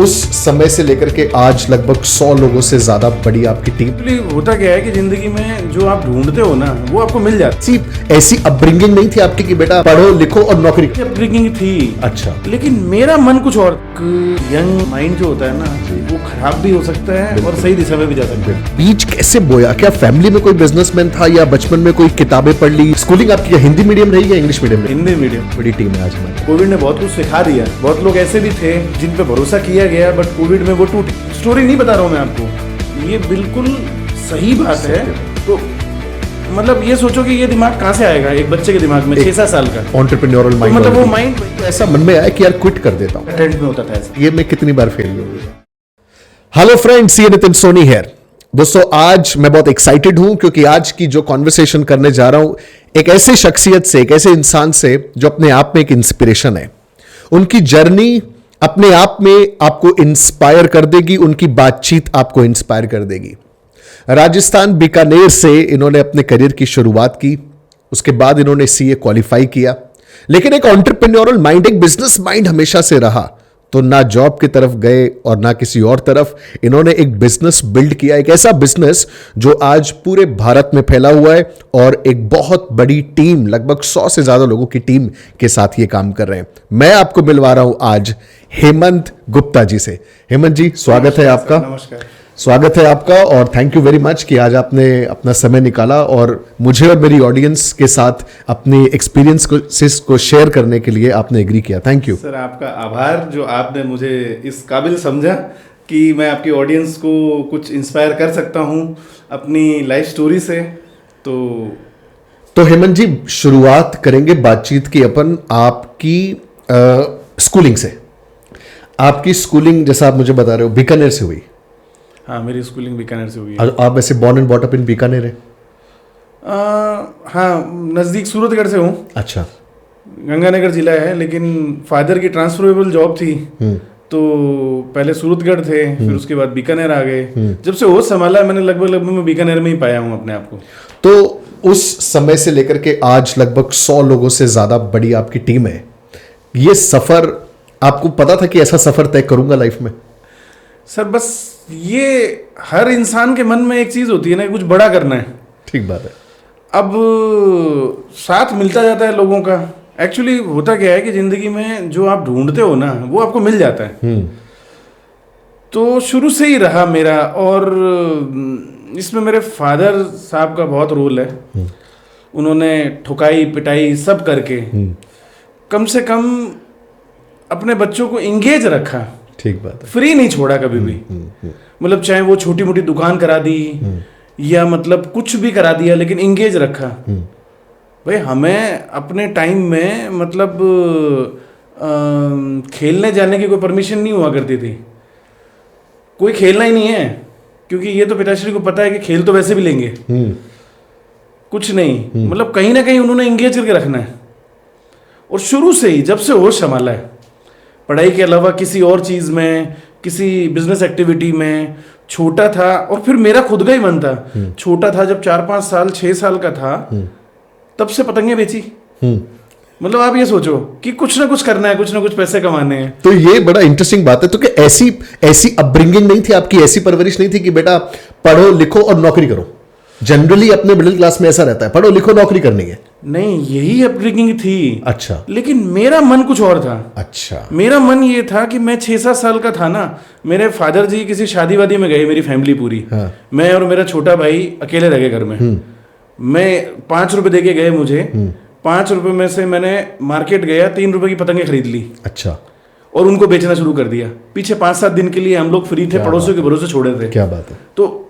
उस समय से लेकर के आज लगभग 100 लोगों से ज्यादा बड़ी आपकी टीम। एक्चुअली होता क्या है कि जिंदगी में जो आप ढूंढते हो ना वो आपको मिल जाता सिर्फ ऐसी अपब्रिंगिंग नहीं थी आपकी कि बेटा पढ़ो लिखो और नौकरी। है। अपब्रिंगिंग थी अच्छा, लेकिन मेरा मन कुछ और। यंग माइंड जो होता है ना वो खराब भी हो सकता है और सही दिशा में भी जा सकता है। बीज कैसे बोया? क्या फैमिली में कोई बिजनेसमैन था या बचपन में कोई किताबें पढ़ ली? स्कूलिंग आपकी हिंदी मीडियम रही या इंग्लिश मीडियम? हिंदी मीडियम। बड़ी टीम है आज हमारी। कोविड ने बहुत कुछ सिखा दिया। बहुत लोग ऐसे भी थे जिन पे भरोसा किया गया बट कोविड में वो टूटे। स्टोरी नहीं बता रहा हूँ मैं आपको, ये बिल्कुल सही बात है। तो मतलब ये सोचो कि ये दिमाग कहाँ से आएगा एक बच्चे के दिमाग में 6-7 साल का एंटरप्रेन्योरल माइंड। मतलब वो माइंड ऐसा मन में आया कि यार क्विट कर देता हूँ। ट्रेंड में होता था ऐसा। ये मैं कितनी बार फेल हो गया। हेलो फ्रेंड्स, ये नितिन सोनी है। दोस्तों आज मैं बहुत एक्साइटेड हूं क्योंकि आज की जो कॉन्वर्सेशन करने जा रहा हूं एक ऐसे शख्सियत से, एक ऐसे इंसान से जो अपने आप में एक इंस्पिरेशन है। उनकी जर्नी अपने आप में आपको इंस्पायर कर देगी, उनकी बातचीत आपको इंस्पायर कर देगी। राजस्थान बीकानेर से इन्होंने अपने करियर की शुरुआत की, उसके बाद इन्होंने सीए क्वालिफाई किया, लेकिन एक एंटरप्रेन्योरल माइंड, एक बिजनेस माइंड हमेशा से रहा। तो ना जॉब की तरफ गए और ना किसी और तरफ, इन्होंने एक बिजनेस बिल्ड किया, एक ऐसा बिजनेस जो आज पूरे भारत में फैला हुआ है और एक बहुत बड़ी टीम, लगभग 100 से ज्यादा लोगों की टीम के साथ ये काम कर रहे हैं। मैं आपको मिलवा रहा हूं आज हेमंत गुप्ता जी से। हेमंत जी, स्वागत है आपका। नमस्कार। स्वागत है आपका और थैंक यू वेरी मच कि आज आपने अपना समय निकाला और मुझे और मेरी ऑडियंस के साथ अपने एक्सपीरियंस को शेयर करने के लिए आपने एग्री किया। थैंक यू सर, आपका आभार जो आपने मुझे इस काबिल समझा कि मैं आपकी ऑडियंस को कुछ इंस्पायर कर सकता हूं अपनी लाइफ स्टोरी से। तो हेमंत जी, शुरुआत करेंगे बातचीत की अपन आपकी स्कूलिंग से। आपकी स्कूलिंग जैसा आप मुझे बता रहे हो बीकानेर से हुई? हाँ, मेरी स्कूलिंग बीकानेर से हुई है। आप वैसे born and bought up in Bikaner है? हाँ, नज़दीक सूरतगढ़ से हूँ। अच्छा। गंगानगर जिला है, लेकिन फादर की ट्रांसफरेबल जॉब थी तो पहले सूरतगढ़ थे, फिर उसके बाद बीकानेर आ गए। जब से होश संभाला मैंने लगभग मैं बीकानेर में ही पाया हूँ अपने आप को। तो उस समय से लेकर के आज लगभग 100 लोगों से ज्यादा बड़ी आपकी टीम है। ये सफर आपको पता था कि ऐसा सफर तय करूंगा लाइफ में? सर, बस ये हर इंसान के मन में एक चीज होती है ना, कुछ बड़ा करना है। ठीक बात है। अब साथ मिलता जाता है लोगों का। एक्चुअली होता क्या है कि जिंदगी में जो आप ढूंढते हो ना वो आपको मिल जाता है। तो शुरू से ही रहा मेरा, और इसमें मेरे फादर साहब का बहुत रोल है। उन्होंने ठुकाई पिटाई सब करके कम से कम अपने बच्चों को इंगेज रखा। ठीक बात है। फ्री नहीं छोड़ा कभी भी। मतलब चाहे वो छोटी मोटी दुकान करा दी या मतलब कुछ भी करा दिया, लेकिन इंगेज रखा। भाई हमें अपने टाइम में मतलब खेलने जाने की कोई परमिशन नहीं हुआ करती थी। कोई खेलना ही नहीं है क्योंकि ये तो पिताश्री को पता है कि खेल तो वैसे भी लेंगे। कुछ नहीं, मतलब कहीं ना कहीं उन्होंने इंगेज करके रखना है। और शुरू से ही जब से होश संभाला है, पढ़ाई के अलावा किसी और चीज़ में, किसी बिजनेस एक्टिविटी में, छोटा था। और फिर मेरा खुद का ही मन था। छोटा था जब 4-5 साल 6 साल का था, तब से पतंगे बेची। मतलब आप ये सोचो कि कुछ ना कुछ करना है, कुछ ना कुछ पैसे कमाने हैं। तो ये बड़ा इंटरेस्टिंग बात है। तो कि ऐसी अपब्रिंगिंग नहीं थी आपकी, ऐसी परवरिश नहीं थी कि बेटा पढ़ो लिखो और नौकरी करो? जनरली अपने मिडिल क्लास में ऐसा रहता है, पढ़ो लिखो नौकरी करनी है। नहीं, यही अपब्रिंगिंग थी। अच्छा। लेकिन मेरा मन कुछ और था। अच्छा। मेरा मन ये था कि मैं 6-7 साल का था ना, मेरे फादर जी किसी शादी वादी में गए, मेरी फैमिली पूरी। हाँ। मैं और मेरा छोटा भाई अकेले रह गए घर में। मैं 5 रुपए दे के गए मुझे। 5 रुपए में से मैंने मार्केट गया, 3 रुपए की पतंगे खरीद ली। अच्छा। और उनको बेचना शुरू कर दिया। पीछे 5-7 दिन के लिए हम लोग फ्री थे, पड़ोसियों के भरोसे छोड़े थे। क्या बात है। तो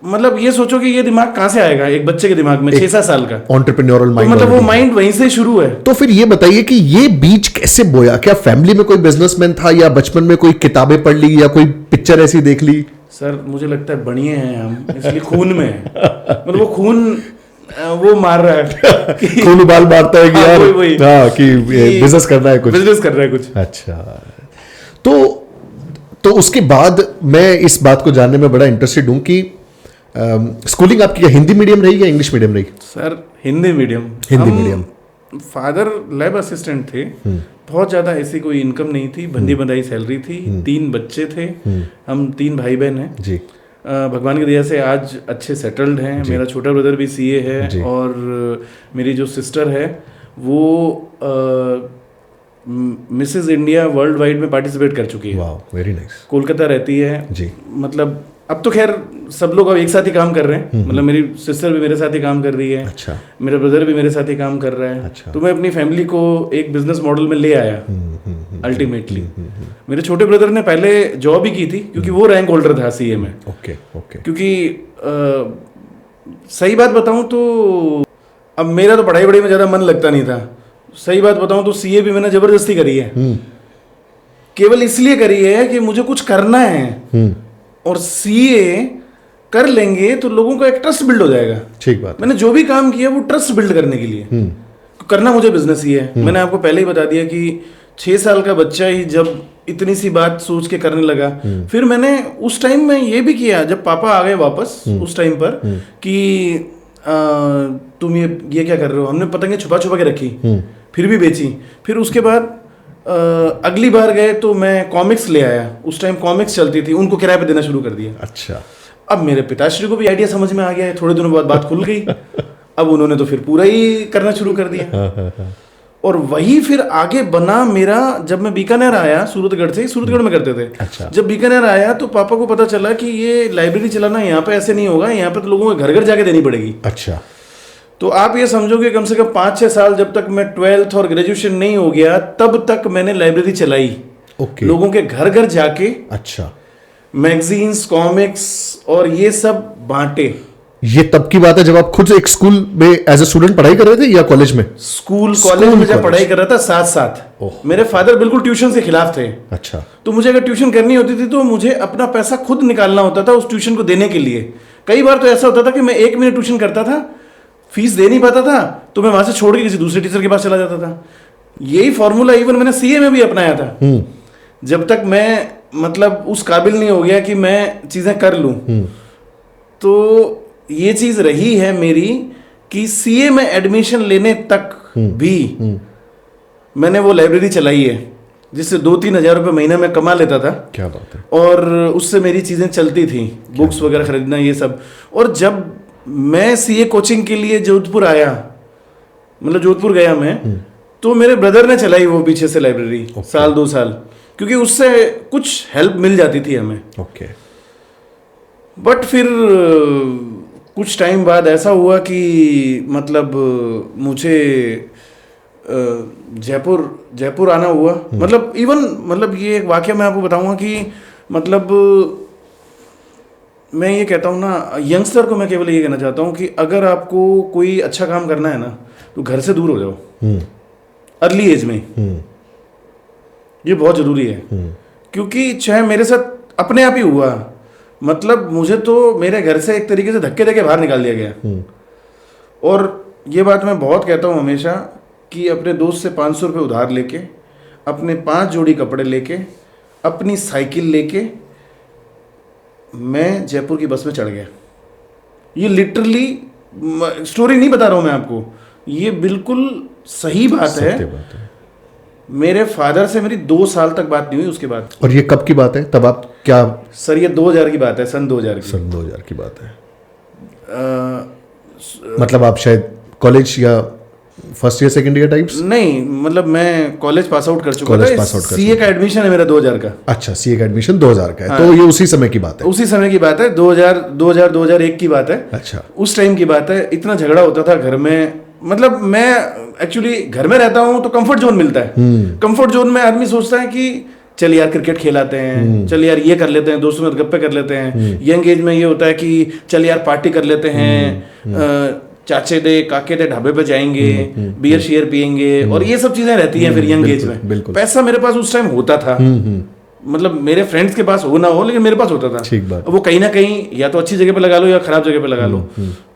मतलब ये सोचो कि ये दिमाग कहाँ से आएगा एक बच्चे के दिमाग में 6-7 साल का एंटरप्रेन्योरल माइंड। तो मतलब वो माइंड वहीं से शुरू है। तो फिर ये बताइए कि ये बीज कैसे बोया? क्या फैमिली में कोई बिजनेसमैन था या बचपन में कोई किताबें पढ़ ली या कोई पिक्चर ऐसी देख ली? सर, मुझे लगता है बढ़िया हैं हम, इसलिए खून में है। मतलब वो खून वो मार रहा है कि खून उबाल मारता है कि हाँ, यार वही। हाँ कि बिजनेस करना है, कुछ बिजनेस कर रहा है कुछ। अच्छा। तो उसके बाद मैं इस बात को जानने में बड़ा इंटरेस्टेड हूं कि स्कूलिंग आपकी हिंदी मीडियम रही या इंग्लिश मीडियम रही? Sir, Hindi medium. Hindi medium. Father lab assistant थे, बहुत ज़्यादा ऐसी कोई इनकम नहीं थी, बंदी बंधाई सैलरी थी, 3 बच्चे थे, हम 3 भाई बहन हैं जी। भगवान की दया से आज अच्छे सेटल्ड हैं। मेरा छोटा ब्रदर भी सीए है और मेरी जो सिस्टर है वो मिसेस इंडिया वर्ल्ड वाइड में पार्टिसिपेट कर चुकी है। वाह, वेरी नाइस। कोलकाता रहती है जी। मतलब अब तो खैर सब लोग अब एक साथ ही काम कर रहे हैं, मतलब मेरी सिस्टर भी मेरे साथ ही काम कर रही है, अच्छा। मेरा ब्रदर भी मेरे साथ ही काम कर रहा है। अच्छा। तो मैं अपनी फैमिली को एक बिजनेस मॉडल में ले आया अल्टीमेटली। मेरे छोटे ब्रदर ने पहले जॉब ही की थी क्योंकि वो रैंक होल्डर था सीए में। Okay okay. क्योंकि सही बात बताऊं तो अब मेरा तो पढ़ाई में ज़्यादा मन लगता नहीं था। सही बात बताऊं तो सीए भी मैंने जबरदस्ती करी है, केवल इसलिए करी है कि मुझे कुछ करना है और सीए कर लेंगे तो लोगों का एक ट्रस्ट बिल्ड हो जाएगा। ठीक बात। मैंने जो भी काम किया वो ट्रस्ट बिल्ड करने के लिए करना मुझे बिजनेस ही है। मैंने आपको पहले ही बता दिया कि 6 साल का बच्चा ही जब इतनी सी बात सोच के करने लगा, फिर मैंने उस टाइम में ये भी किया जब पापा आ गए वापस उस टाइम पर कि तुम ये क्या कर रहे हो। हमने पतंगे छुपा छुपा के रखी, फिर भी बेची। फिर उसके बाद अगली बार गए तो मैं कॉमिक्स ले आया, उस टाइम कॉमिक्स चलती थी, उनको किराए पे देना शुरू कर दिया। अच्छा। अब मेरे पिताश्री को भी आइडिया समझ में आ गया है, थोड़े दिनों बाद बात खुल गई। अब उन्होंने तो फिर पूरा ही करना शुरू कर दिया। और वही फिर आगे बना मेरा। जब मैं बीकानेर आया सूरतगढ़ में करते थे। अच्छा। जब बीकानेर आया तो पापा को पता चला कि ये लाइब्रेरी चलाना यहाँ पे ऐसे नहीं होगा, यहाँ पे तो लोगों को घर घर जाके देनी पड़ेगी। अच्छा। तो आप ये समझोगे कम से कम 5-6 साल जब तक मैं 12th और ग्रेजुएशन नहीं हो गया तब तक मैंने लाइब्रेरी चलाई। ओके। लोगों के घर घर जाके अच्छा। मैगजीन्स, कॉमिक्स और ये सब बांटे। ये तब की बात है जब आप खुद एक स्कूल में एज ए स्टूडेंट पढ़ाई कर रहे थे या कॉलेज में? स्कूल कॉलेज में जब पढ़ाई कर रहा था साथ साथ। मेरे फादर बिल्कुल ट्यूशन के खिलाफ थे। अच्छा। तो मुझे अगर ट्यूशन करनी होती थी तो मुझे अपना पैसा खुद निकालना होता था उस ट्यूशन को देने के लिए। कई बार तो ऐसा होता था कि मैं 1 महीने ट्यूशन करता था, फीस दे नहीं पाता था, तो मैं वहां से छोड़ के किसी दूसरे टीचर के पास चला जाता था। यही फॉर्मूला इवन मैंने सीए में भी अपनाया था। जब तक मैं मतलब उस काबिल नहीं हो गया कि मैं चीजें कर लूं, तो ये चीज रही है मेरी कि सीए में एडमिशन लेने तक भी मैंने वो लाइब्रेरी चलाई है, जिससे 2-3 हज़ार रुपये महीने में कमा लेता था। क्या बात है। और उससे मेरी चीजें चलती थी, बुक्स वगैरह खरीदना ये सब। और जब मैं सीए कोचिंग के लिए जोधपुर आया, मतलब जोधपुर गया मैं, तो मेरे ब्रदर ने चलाई वो पीछे से लाइब्रेरी साल 2 साल, क्योंकि उससे कुछ हेल्प मिल जाती थी हमें। ओके। बट फिर कुछ टाइम बाद ऐसा हुआ कि मतलब मुझे जयपुर आना हुआ। मतलब इवन मतलब ये एक वाकया मैं आपको बताऊंगा कि मतलब मैं ये कहता हूँ ना, यंगस्टर को मैं केवल ये कहना चाहता हूँ कि अगर आपको कोई अच्छा काम करना है ना तो घर से दूर हो जाओ अर्ली एज में। ये बहुत ज़रूरी है, क्योंकि चाहे मेरे साथ अपने आप ही हुआ। मतलब मुझे तो मेरे घर से एक तरीके से धक्के देके बाहर निकाल दिया गया। और ये बात मैं बहुत कहता हूँ हमेशा कि अपने दोस्त से 500 रुपये उधार लेके, अपने 5 जोड़ी कपड़े लेके, अपनी साइकिल लेके मैं जयपुर की बस में चढ़ गया। ये लिटरली स्टोरी नहीं बता रहा हूँ मैं आपको, ये बिल्कुल सही बात है। मेरे फादर से मेरी 2 साल तक बात नहीं हुई उसके बाद। और ये कब की बात है? तब आप क्या? सर ये 2000 की बात है, सन 2000 की। सन 2000 की बात है। मतलब आप शायद कॉलेज या first year second year types? नहीं, मतलब मैं कॉलेज पास आउट कर चुका था। सीए का एडमिशन है मेरा 2000 का। अच्छा, सीए का एडमिशन 2000 का है। हाँ। तो ये उसी समय की बात है? उसी समय की बात है, 2001 की बात है। अच्छा। उस टाइम की बात है। इतना झगड़ा होता था घर में। मतलब मैं एक्चुअली घर में रहता हूँ तो कंफर्ट जोन मिलता है। कंफर्ट जोन में आदमी सोचता है कि चल यार क्रिकेट खेलाते हैं, चल यार ये कर लेते हैं, दोस्तों में गप्पे कर लेते हैं। यंग एज में ये होता है कि चल यार पार्टी कर लेते हैं, चाचे दे काके दे ढाबे पे जाएंगे, बियर शेयर पियेंगे, और ये सब चीजें रहती हैं फिर यंग एज में। पैसा मेरे पास उस टाइम होता था, मतलब मेरे फ्रेंड्स के पास हो ना हो लेकिन मेरे पास होता था। ठीक बात। वो कहीं ना कहीं या तो अच्छी जगह पे लगा लो या खराब जगह पे लगा लो।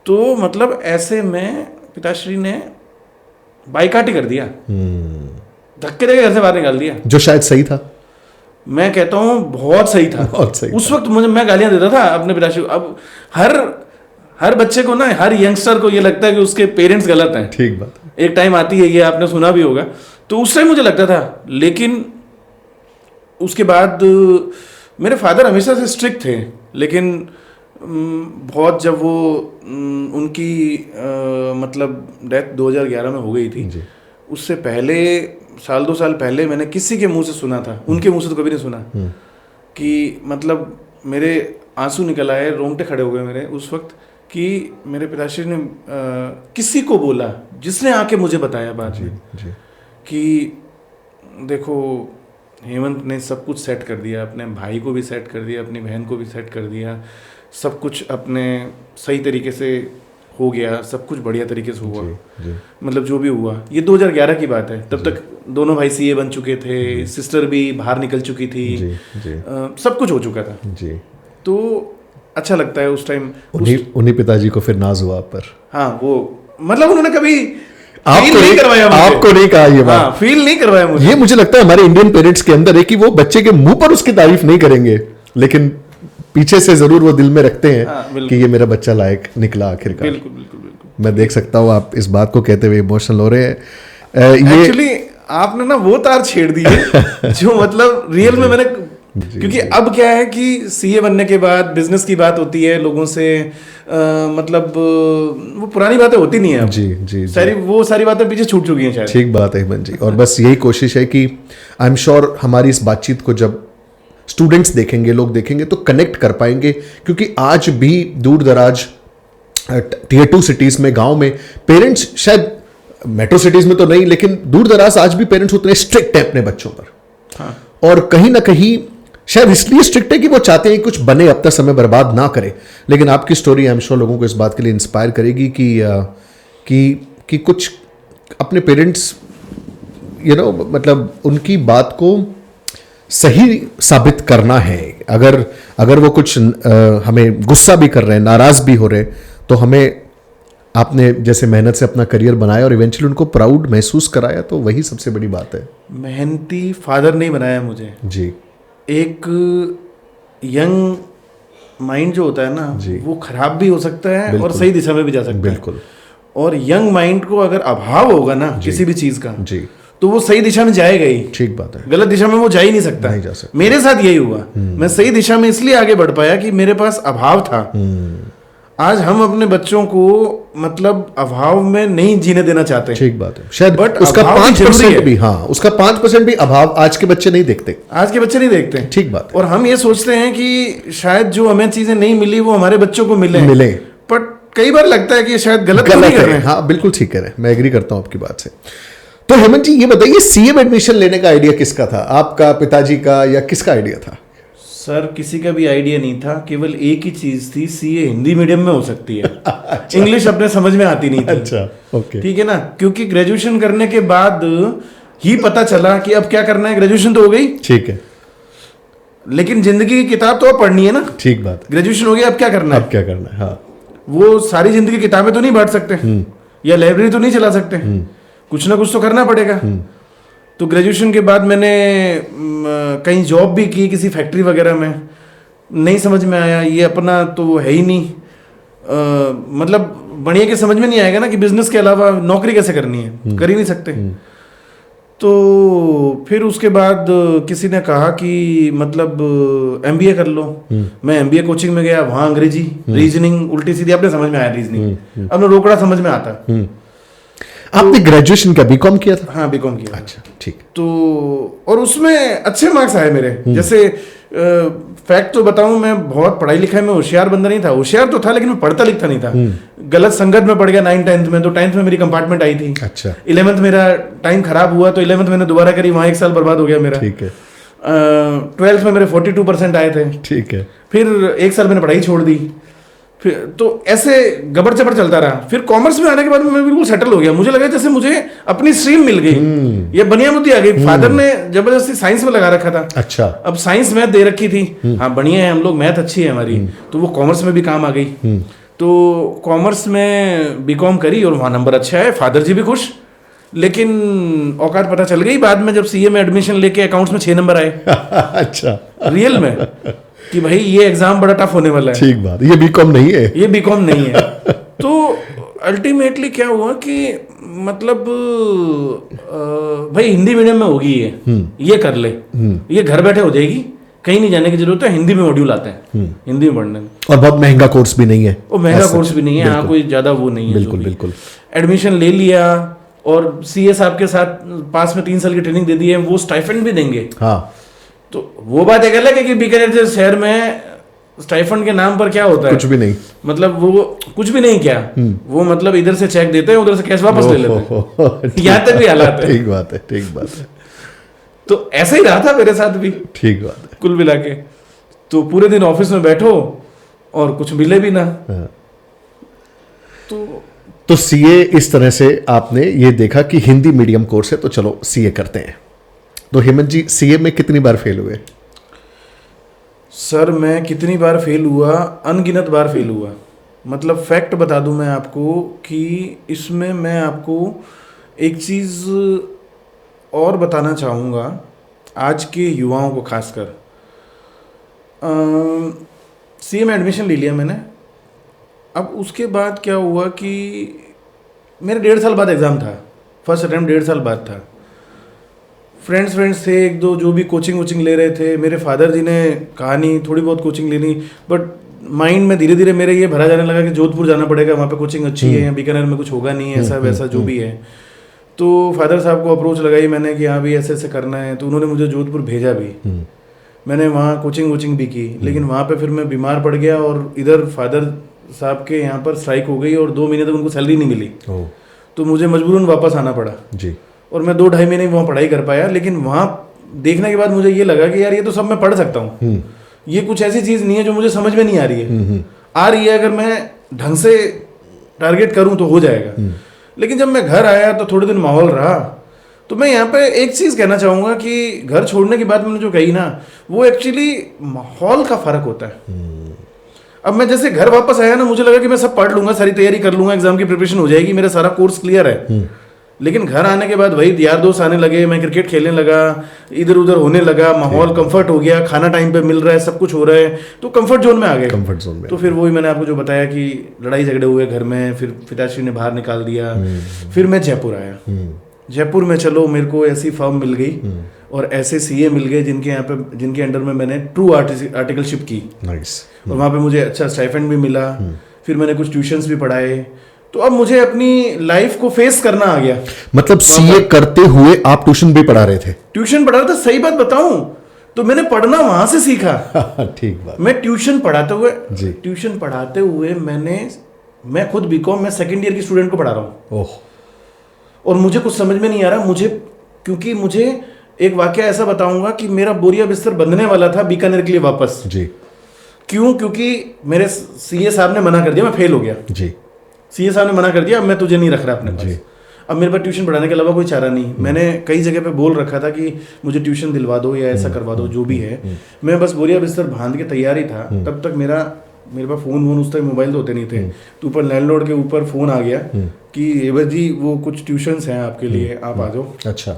तो मतलब ऐसे में पिताश्री ने बाइकाट कर दिया, धक्के देके घर से बाहर निकाल दिया, जो शायद सही था। मैं कहता हूँ बहुत सही था। बहुत सही उस वक्त मैं गालियां देता था अपने पिताश्री को। अब हर बच्चे को ना, हर यंगस्टर को ये लगता है कि उसके पेरेंट्स गलत हैं। ठीक बात है। एक टाइम आती है, ये आपने सुना भी होगा, तो उस टाइम मुझे लगता था। लेकिन उसके बाद मेरे फादर हमेशा से स्ट्रिक्ट थे, लेकिन बहुत जब वो उनकी मतलब डेथ 2011 में हो गई थी, उससे पहले साल 2 साल पहले मैंने किसी के मुंह से सुना था, उनके मुंह से तो कभी नहीं सुना, कि मतलब मेरे आंसू निकल आए, रोंगटे खड़े हो गए मेरे उस वक्त, कि मेरे पिताश्री ने किसी को बोला, जिसने आके मुझे बताया बाद में कि देखो हेमंत ने सब कुछ सेट कर दिया, अपने भाई को भी सेट कर दिया, अपनी बहन को भी सेट कर दिया, सब कुछ अपने सही तरीके से हो गया, सब कुछ बढ़िया तरीके से हुआ। मतलब जो भी हुआ, ये 2011 की बात है। तब तक दोनों भाई सीए बन चुके थे, सिस्टर भी बाहर निकल चुकी थी, सब कुछ हो चुका था जी। तो अच्छा लगता है उस टाइम। उन्हीं पिताजी को फिर नाज हुआ आप पर। हाँ, वो मतलब उन्होंने कभी आपको नहीं करवाया, आपको नहीं कहा ये बात, फील नहीं करवाया मुझे। ये मुझे लगता है हमारे इंडियन पेरेंट्स के अंदर है कि वो बच्चे के मुंह पर उसकी तारीफ नहीं करेंगे, लेकिन पीछे से जरूर वो दिल में रखते हैं कि ये मेरा बच्चा लायक निकला आखिरकार। बिल्कुल बिल्कुल बिल्कुल। मैं देख सकता हूँ आप इस बात को कहते हुए इमोशनल हो रहे हैं। एक्चुअली आपने ना वो तार छेड़ दी है जो मतलब रियल में मैंने, क्योंकि अब क्या है कि सीए बनने के बाद बिजनेस की बात होती है लोगों से, मतलब वो पुरानी बातें होती नहीं है अब। जी सारी बातें पीछे छूट चुकी हैं शायद। ठीक बात है हेमंत जी, और बस यही कोशिश है कि आई एम श्योर हमारी इस बातचीत को जब स्टूडेंट्स देखेंगे, लोग देखेंगे, तो कनेक्ट कर पाएंगे, क्योंकि आज भी दूर दराज टियर 2 सिटीज में, गांव में पेरेंट्स, शायद मेट्रो सिटीज में तो नहीं, लेकिन दूर दराज आज भी पेरेंट्स उतने स्ट्रिक्ट हैं अपने बच्चों पर। हाँ। और कहीं ना कहीं शायद इसलिए स्ट्रिक्ट है कि वो चाहते हैं कुछ बने, अब तक समय बर्बाद ना करे। लेकिन आपकी स्टोरी आई एम श्योर लोगों को इस बात के लिए इंस्पायर करेगी कि कुछ अपने पेरेंट्स मतलब उनकी बात को सही साबित करना है। अगर वो कुछ हमें गुस्सा भी कर रहे हैं, नाराज भी हो रहे, तो हमें आपने जैसे मेहनत से अपना करियर बनाया और इवेंचुअली उनको प्राउड महसूस कराया, तो वही सबसे बड़ी बात है। मेहनती फादर नहीं बनाया मुझे जी। एक यंग माइंड जो होता है ना, वो खराब भी हो सकता है और सही दिशा में भी जा सकता है। बिल्कुल। और यंग माइंड को अगर अभाव होगा ना किसी भी चीज का, जी, तो वो सही दिशा में जाएगा ही। ठीक बात है। गलत दिशा में वो जा ही नहीं सकता। नहीं जा सकता। मेरे साथ यही हुआ। मैं सही दिशा में इसलिए आगे बढ़ पाया कि मेरे पास अभाव था। आज हम अपने बच्चों को मतलब अभाव में नहीं जीने देना चाहते। ठीक बात है। शायद बट उसका 5% भी, हाँ, उसका 5% भी अभाव आज के बच्चे नहीं देखते। आज के बच्चे नहीं देखते। ठीक बात है। और हम ये सोचते हैं कि शायद जो हमें चीजें नहीं मिली वो हमारे बच्चों को मिले। बट कई बार लगता है कि शायद गलत नहीं कर रहे हैं। हाँ, बिल्कुल ठीक कह रहे हैं, मैं एग्री करता हूँ आपकी बात से। तो हेमंत जी ये बताइए, सीए में एडमिशन लेने का आइडिया किसका था? आपका, पिताजी का, या किसका आइडिया था? सर किसी का भी आइडिया नहीं था, केवल एक ही चीज थी, सीए हिंदी मीडियम में हो सकती है। अच्छा। इंग्लिश अपने समझ में आती नहीं थी। अच्छा, ओके, ठीक है ना, क्योंकि ग्रेजुएशन करने के बाद ही पता चला कि अब क्या करना है। ग्रेजुएशन तो हो गई, ठीक है, लेकिन जिंदगी की किताब तो अब पढ़नी है ना। ठीक बात। ग्रेजुएशन हो गया, अब क्या करना है? अब क्या करना है, हाँ। वो सारी जिंदगी किताबें तो नहीं बांट सकते, या लाइब्रेरी तो नहीं चला सकते, कुछ ना कुछ तो करना पड़ेगा। तो ग्रेजुएशन के बाद मैंने कहीं जॉब भी की, किसी फैक्ट्री वगैरह में। नहीं समझ में आया, ये अपना तो है ही नहीं। मतलब बढ़िया के समझ में नहीं आएगा ना कि बिजनेस के अलावा नौकरी कैसे करनी है, कर ही नहीं सकते। तो फिर उसके बाद किसी ने कहा कि मतलब एमबीए कर लो। मैं एमबीए कोचिंग में गया, वहाँ अंग्रेजी, रीजनिंग उल्टी सीधी अपने समझ में आया रीजनिंग, अब रोकड़ा समझ में आता। आपने ग्रेजुएशन का बीकॉम किया था? हाँ, बीकॉम किया। अच्छा, ठीक। तो और उसमें अच्छे मार्क्स आए मेरे। जैसे फैक्ट तो बताऊं, मैं बहुत पढ़ाई लिखाई में होशियार बंदा नहीं था। होशियार तो था, लेकिन मैं पढ़ता लिखता नहीं था। गलत संगत में पड़ गया 9th-10th में, तो 10th में मेरी कंपार्टमेंट आई थी। अच्छा। 11th मेरा टाइम खराब हुआ, तो 11th मैंने दोबारा करी, वहाँ 1 साल बर्बाद हो गया मेरा। ठीक है। 12th में मेरे 42% आए थे। ठीक है। फिर 1 साल मैंने पढ़ाई छोड़ दी। फिर तो ऐसे गबर चबर चलता रहा। फिर कॉमर्स में आने के बाद मैं बिल्कुल सेटल हो गया। मुझे लगा जैसे मुझे अपनी स्ट्रीम मिल गई, ये बढ़िया बुद्धि आ गई। फादर ने जबरदस्ती साइंस में लगा रखा था। अच्छा। अब साइंस मैथ दे रखी थी, हाँ बढ़िया है, हम लोग मैथ अच्छी है हमारी, तो वो कॉमर्स में भी काम आ गई। तो कॉमर्स में बीकॉम करी और वहाँ नंबर अच्छा है, फादर जी भी खुश। लेकिन औकात पता चल गई बाद में, जब सीए में एडमिशन लेके अकाउंट्स में 6 नंबर आए। अच्छा। रियल में कि भाई ये एग्जाम बड़ा टफ होने वाला है, ठीक बात, ये बीकॉम नहीं है, ये बीकॉम नहीं है। तो अल्टीमेटली क्या हुआ कि मतलब भाई हिंदी मीडियम में होगी ये कर ले, ये घर बैठे हो जाएगी, कहीं नहीं जाने की जरूरत है, हिंदी में मॉड्यूल आते हैं हिंदी में पढ़ने में, और बहुत महंगा कोर्स भी नहीं है, वो महंगा कोर्स भी नहीं है, हाँ कोई ज्यादा वो नहीं है। बिल्कुल बिल्कुल। एडमिशन ले लिया और सीए साहब के साथ पास में 3 साल की ट्रेनिंग दे दी है, वो स्टाइफंड भी देंगे। हाँ, तो वो बात एक अलग है कि बीकानेर जैसे शहर में स्टाइफंड के नाम पर क्या होता है, कुछ भी नहीं, मतलब वो कुछ भी नहीं, क्या वो मतलब इधर से चेक देते हैं, उधर से कैश वापस ले लेते हैं, यहाँ तक भी हालात है। ठीक बात है, ठीक बात है। तो ऐसा ही रहा था मेरे साथ भी, ठीक बात है। कुल मिला के। तो पूरे दिन ऑफिस में बैठो और कुछ मिले भी ना। हाँ। तो सीए इस तरह से आपने ये देखा कि हिंदी मीडियम कोर्स है तो चलो सीए करते हैं। तो हेमंत जी सीए में कितनी बार फेल हुए? सर मैं कितनी बार फेल हुआ, अनगिनत बार फेल हुआ। मतलब फैक्ट बता दूं मैं आपको कि इसमें मैं आपको एक चीज़ और बताना चाहूँगा आज के युवाओं को खासकर। सीए में एडमिशन ले लिया मैंने। अब उसके बाद क्या हुआ कि मेरे 1.5 साल बाद एग्ज़ाम था, फर्स्ट अटैम्प्ट 1.5 साल बाद था। फ्रेंड्स थे एक दो जो भी कोचिंग ले रहे थे। मेरे फादर जी ने कहा नहीं, थोड़ी बहुत कोचिंग लेनी, बट माइंड में धीरे धीरे मेरे ये भरा जाने लगा कि जोधपुर जाना पड़ेगा, वहाँ पे कोचिंग अच्छी है, बीकानेर में कुछ होगा नहीं, ऐसा वैसा जो भी है। तो फादर साहब को अप्रोच लगाई मैंने कि हाँ भी ऐसे ऐसे करना है, तो उन्होंने मुझे जोधपुर भेजा भी। मैंने वहाँ कोचिंग भी की, लेकिन वहाँ पे फिर मैं बीमार पड़ गया और इधर फादर साहब के यहाँ पर स्ट्राइक हो गई और 2 महीने तक उनको सैलरी नहीं मिली। तो मुझे मजबूरन वापस आना पड़ा जी। और मैं 2-2.5 महीने वहाँ पढ़ाई कर पाया। लेकिन वहाँ देखने के बाद मुझे ये लगा कि यार ये तो सब मैं पढ़ सकता हूँ, ये कुछ ऐसी चीज़ नहीं है जो मुझे समझ में नहीं आ रही है। आ रही है, अगर मैं ढंग से टारगेट करूँ तो हो जाएगा। लेकिन जब मैं घर आया तो थोड़े दिन माहौल रहा। तो मैं यहाँ पे एक चीज़ कहना चाहूँगा कि घर छोड़ने के बाद मैंने जो कही ना, वो एक्चुअली माहौल का फ़र्क होता है। अब मैं जैसे घर वापस आया ना, मुझे लगा कि मैं सब पढ़ लूंगा, सारी तैयारी कर लूंगा, एग्जाम की प्रिपरेशन हो जाएगी, मेरा सारा कोर्स क्लियर है। लेकिन घर आने के बाद वही यार दोस्त आने लगे, मैं क्रिकेट खेलने लगा, इधर उधर होने लगा, माहौल कंफर्ट हो गया, खाना टाइम पे मिल रहा है, सब कुछ हो रहा है, तो कंफर्ट जोन में आ गए। कंफर्ट जोन में तो फिर वही मैंने आपको जो बताया कि लड़ाई झगड़े हुए घर में, फिर पिताश्री ने बाहर निकाल दिया। फिर मैं जयपुर आया। जयपुर में चलो मेरे को ऐसी फर्म मिल गई और ऐसे सीए मिल गए जिनके अंडर में मैंने ट्रू आर्टिकलशिप की। नाइस। और वहाँ पे मुझे अच्छा स्टाइपेंड भी मिला। फिर मैंने कुछ ट्यूशंस भी पढ़ाए। तो अब मुझे अपनी लाइफ को फेस करना आ गया। मतलब सीए करते हुए आप ट्यूशन भी पढ़ा रहे थे? ट्यूशन पढ़ा रहा था, सही बात बताऊं तो मैंने पढ़ना वहां से सीखा। ठीक बात। मैं ट्यूशन पढ़ाते हुए मैं खुद बीकॉम में 2nd ईयर की स्टूडेंट को पढ़ा रहा हूँ। और मुझे कुछ समझ में नहीं आ रहा। क्योंकि मुझे एक वाकया ऐसा बताऊंगा कि मेरा बोरिया बिस्तर बंधने वाला था बीकानेर के लिए वापस जी। क्यों? क्योंकि मेरे सीए साहब ने मना कर दिया, मैं फेल हो गया जी। सीए साहब ने मना कर दिया, अब मैं तुझे नहीं रख रहा अपने पास। अब मेरे पास ट्यूशन पढ़ाने के अलावा कोई चारा नहीं। मैंने कई जगह पे बोल रखा था कि मुझे ट्यूशन दिलवा दो या ऐसा करवा दो, जो भी है। मैं बस बोरिया बिस्तर बांध के तैयार ही था। तब तक मेरे पास फोन उस टाइम मोबाइल तो होते नहीं थे। तो ऊपर लैंडलॉर्ड के ऊपर फोन आ गया कि एवर जी वो कुछ ट्यूशंस हैं आपके लिए, आप आ जाओ। अच्छा।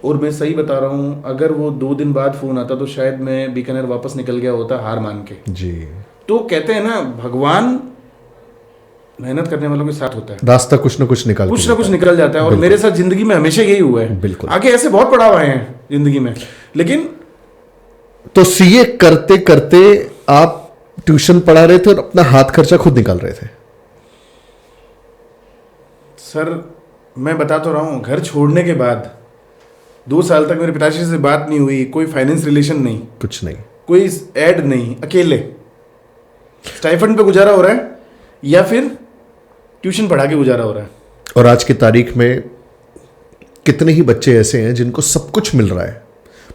और मैं सही बता रहा हूँ, अगर वो 2 दिन बाद फोन आता तो शायद मैं बीकानेर वापस निकल गया होता हार मान के जी। तो कहते हैं ना, भगवान मेहनत करने वालों के साथ होता है, रास्ता कुछ ना कुछ निकल जाता है। और मेरे साथ जिंदगी में हमेशा यही हुआ है। बिल्कुल। आगे ऐसे बहुत पड़ाव आए हैं जिंदगी में। लेकिन तो सीए करते करते आप ट्यूशन पढ़ा रहे थे और अपना हाथ खर्चा खुद निकाल रहे थे? सर मैं बता तो रहा हूँ, घर छोड़ने के बाद 2 साल तक मेरे पिताजी से बात नहीं हुई, कोई फाइनेंस रिलेशन नहीं, कुछ नहीं, कोई ऐड नहीं, अकेले स्टाइफंड पे गुजारा हो रहा है या फिर ट्यूशन पढ़ा के गुजारा हो रहा है। और आज की तारीख में कितने ही बच्चे ऐसे हैं जिनको सब कुछ मिल रहा है,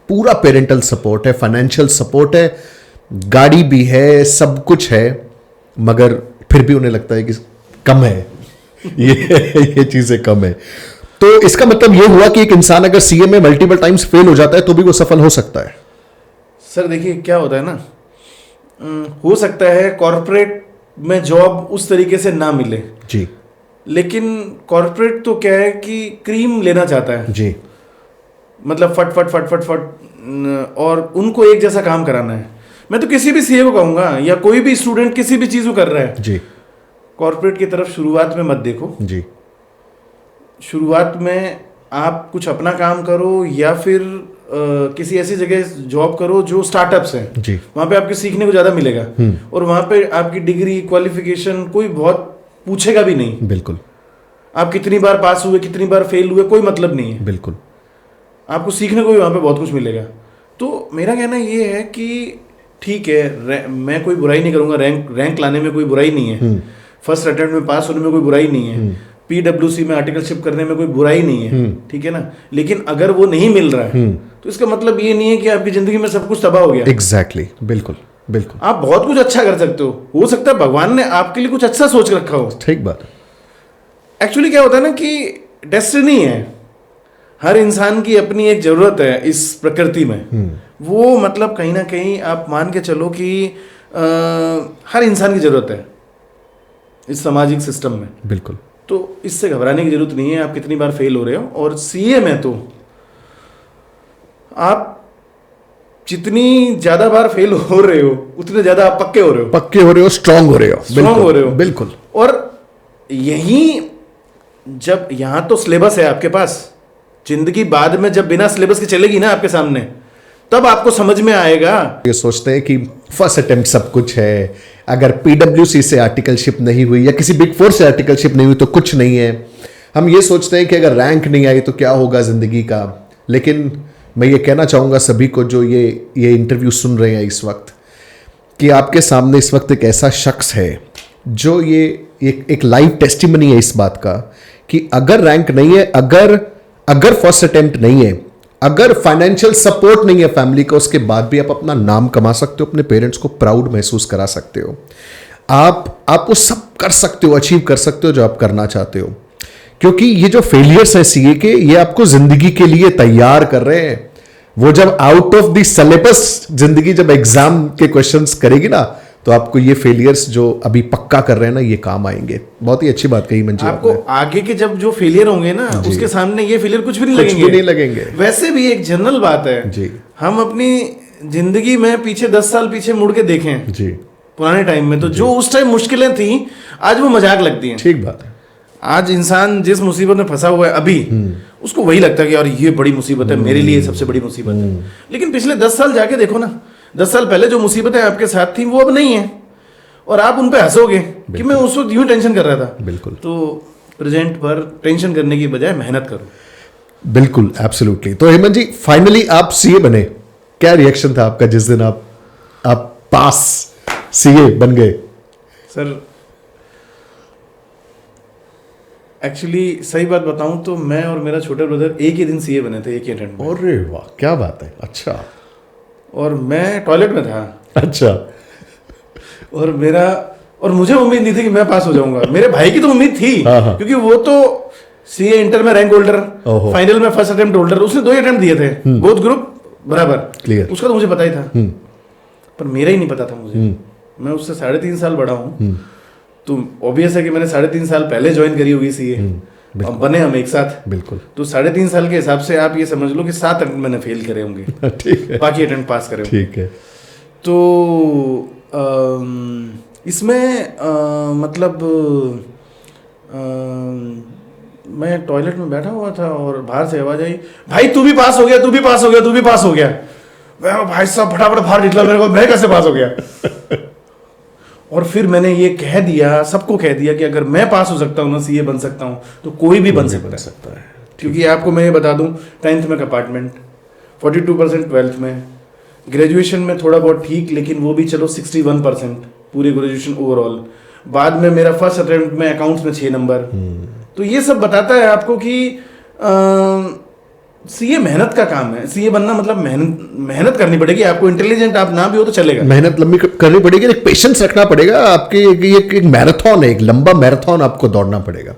पूरा पेरेंटल सपोर्ट है, फाइनेंशियल सपोर्ट है, गाड़ी भी है, सब कुछ है, मगर फिर भी उन्हें लगता है कि कम है, ये चीजें कम है। तो इसका मतलब ये हुआ कि एक इंसान अगर सीए में मल्टीपल टाइम्स फेल हो जाता है तो भी वो सफल हो सकता है? सर देखिए क्या होता है ना, हो सकता है कॉर्पोरेट में जॉब उस तरीके से ना मिले जी। लेकिन कॉर्पोरेट तो क्या है कि क्रीम लेना चाहता है जी, मतलब फट फट फट फट फट, और उनको एक जैसा काम कराना है। मैं तो किसी भी सीए को कहूंगा या कोई भी स्टूडेंट किसी भी चीज को कर रहा है जी कॉर्पोरेट की तरफ शुरुआत में मत देखो। जी शुरुआत में आप कुछ अपना काम करो या फिर किसी ऐसी जगह जॉब करो जो स्टार्टअप्स हैं जी वहां पे आपको सीखने को ज्यादा मिलेगा और वहां पे आपकी डिग्री क्वालिफिकेशन कोई बहुत पूछेगा भी नहीं। बिल्कुल आप कितनी बार पास हुए कितनी बार फेल हुए कोई मतलब नहीं है, बिल्कुल आपको सीखने को भी वहां पे बहुत कुछ मिलेगा। तो मेरा कहना ये है कि ठीक है मैं कोई बुराई नहीं करूंगा, रैंक लाने में कोई बुराई नहीं है, फर्स्ट अटेम्प्ट में पास होने में कोई बुराई नहीं है, पीडब्ल्यूसी में आर्टिकलशिप करने में कोई बुराई नहीं है, ठीक है ना। लेकिन अगर वो नहीं मिल रहा है तो इसका मतलब ये नहीं है कि आपकी जिंदगी में सब कुछ तबाह हो गया। एग्जैक्टली बिल्कुल बिल्कुल। आप बहुत कुछ अच्छा कर सकते हो सकता है भगवान ने आपके लिए कुछ अच्छा सोच रखा हो। ठीक बात। एक्चुअली क्या होता है ना कि डेस्टिनी है, हर इंसान की अपनी एक जरूरत है इस प्रकृति में। वो मतलब कहीं ना कहीं आप मान के चलो कि हर इंसान की जरूरत है इस सामाजिक सिस्टम में। बिल्कुल। तो इससे घबराने की जरूरत नहीं है आप कितनी बार फेल हो रहे हो। और सीए में तो आप जितनी ज्यादा बार फेल हो रहे हो उतने ज्यादा आप पक्के हो रहे हो, स्ट्रांग हो रहे हो। बिल्कुल। और यही जब यहां तो सिलेबस है आपके पास, जिंदगी बाद में जब बिना सिलेबस के चलेगी ना आपके सामने तब आपको समझ में आएगा। ये सोचते हैं कि फर्स्ट अटेम्प्ट सब कुछ है, अगर पीडब्ल्यूसी से आर्टिकलशिप नहीं हुई या किसी बिग फोर से आर्टिकलशिप नहीं हुई तो कुछ नहीं है। हम ये सोचते हैं कि अगर रैंक नहीं आई तो क्या होगा जिंदगी का। लेकिन मैं ये कहना चाहूँगा सभी को जो ये इंटरव्यू सुन रहे हैं इस वक्त, कि आपके सामने इस वक्त एक ऐसा शख्स है जो ये एक लाइव टेस्टिमनी है इस बात का कि अगर रैंक नहीं है, अगर फर्स्ट अटेम्प्ट नहीं है, अगर फाइनेंशियल सपोर्ट नहीं है फैमिली का, उसके बाद भी आप अपना नाम कमा सकते हो, अपने पेरेंट्स को प्राउड महसूस करा सकते हो। आप वो सब कर सकते हो, अचीव कर सकते हो जो आप करना चाहते हो। क्योंकि ये जो फेलियर्स है सीए के, ये आपको जिंदगी के लिए तैयार कर रहे हैं। वो जब आउट ऑफ द सिलेबस जिंदगी जब एग्जाम के क्वेश्चंस करेगी ना, तो आपको ये फेलियर्स जो अभी पक्का कर रहे हैं ना, ये काम आएंगे। बहुत ही अच्छी बात कही मंजी आपको आगे के जब जो फेलियर होंगे ना उसके सामने ये फेलियर कुछ भी नहीं लगेंगे। वैसे भी एक जनरल बात है जी, हम अपनी जिंदगी में पीछे 10 साल पीछे मुड़ के देखें जी, पुराने टाइम में, तो जो उस टाइम मुश्किलें थी आज वो मजाक लगती हैं। ठीक बात है। आज इंसान जिस मुसीबत में फंसा हुआ है अभी, उसको वही लगता है कि यार ये बड़ी मुसीबत है, मेरे लिए सबसे बड़ी मुसीबत है। लेकिन पिछले 10 साल जाके देखो ना, 10 साल पहले जो मुसीबतें आपके साथ थी वो अब नहीं है, और आप उन पे हंसोगे कि मैं उस वक्त यूं टेंशन कर रहा था। बिल्कुल। तो प्रेजेंट पर टेंशन करने की बजाय मेहनत करो। बिल्कुल, एब्सोल्युटली। तो हेमंत जी, फाइनली आप सीए बने, क्या रिएक्शन था आपका जिस दिन आप पास सीए बन गए? सर एक्चुअली सही बात बताऊं तो मैं और मेरा छोटा ब्रदर एक ही दिन सीए बने थे, एक ही अटेम्प्ट में। अरे वाह, क्या बात है। अच्छा। और मैं टॉयलेट में था। अच्छा। और मुझे उम्मीद नहीं थी कि मैं पास हो जाऊंगा। मेरे भाई की तो उम्मीद थी, हाँ। क्योंकि वो तो सीए इंटर में रैंक होल्डर, फाइनल में फर्स्ट अटेम्प्ट होल्डर, उसने 2 ही अटेम्प्ट दिए थे, बोथ ग्रुप बराबर क्लियर। उसका तो मुझे पता ही था, पर मेरा ही नहीं पता था मुझे। मैं उससे 3.5 साल बड़ा हूँ, तो ऑब्वियस है कि मैंने 3.5 साल पहले ज्वाइन करी होगी सीए, अब बने हम एक साथ। बिल्कुल। तो 3.5 साल के हिसाब से आप ये समझ लो कि 7 अटेम्प्ट मैंने फेल करे होंगे। ठीक है। बाकी अटेम्प्ट पास करे होंगे। ठीक है। तो इसमें मतलब मैं टॉयलेट में बैठा हुआ था और बाहर से आवाज आई, भाई तू भी पास हो गया, तू भी पास हो गया, तू भी पास हो गया। भाई साहब फटाफट बाहर निकला, मेरे को मैं कैसे पास हो गया। और फिर मैंने ये कह दिया, सबको कह दिया कि अगर मैं पास हो सकता हूँ ना, सीए बन सकता हूँ, तो कोई भी बन सकता है। क्योंकि आपको मैं ये बता दूं, 10th में कंपार्टमेंट, 42% 12th में, ग्रेजुएशन में थोड़ा बहुत ठीक, लेकिन वो भी चलो 61% पूरे ग्रेजुएशन ओवरऑल। बाद में मेरा फर्स्ट अटेम्प्ट में अकाउंट्स में 6 नंबर। तो ये सब बताता है आपको कि सीए मेहनत का काम है। सीए बनना मतलब मेहनत करनी पड़ेगी आपको। इंटेलिजेंट आप ना भी हो तो चलेगा, मेहनत लंबी करनी पड़ेगी, एक पेशेंस रखना पड़ेगा। आपके एक मैराथन है, एक लंबा मैराथन आपको दौड़ना पड़ेगा।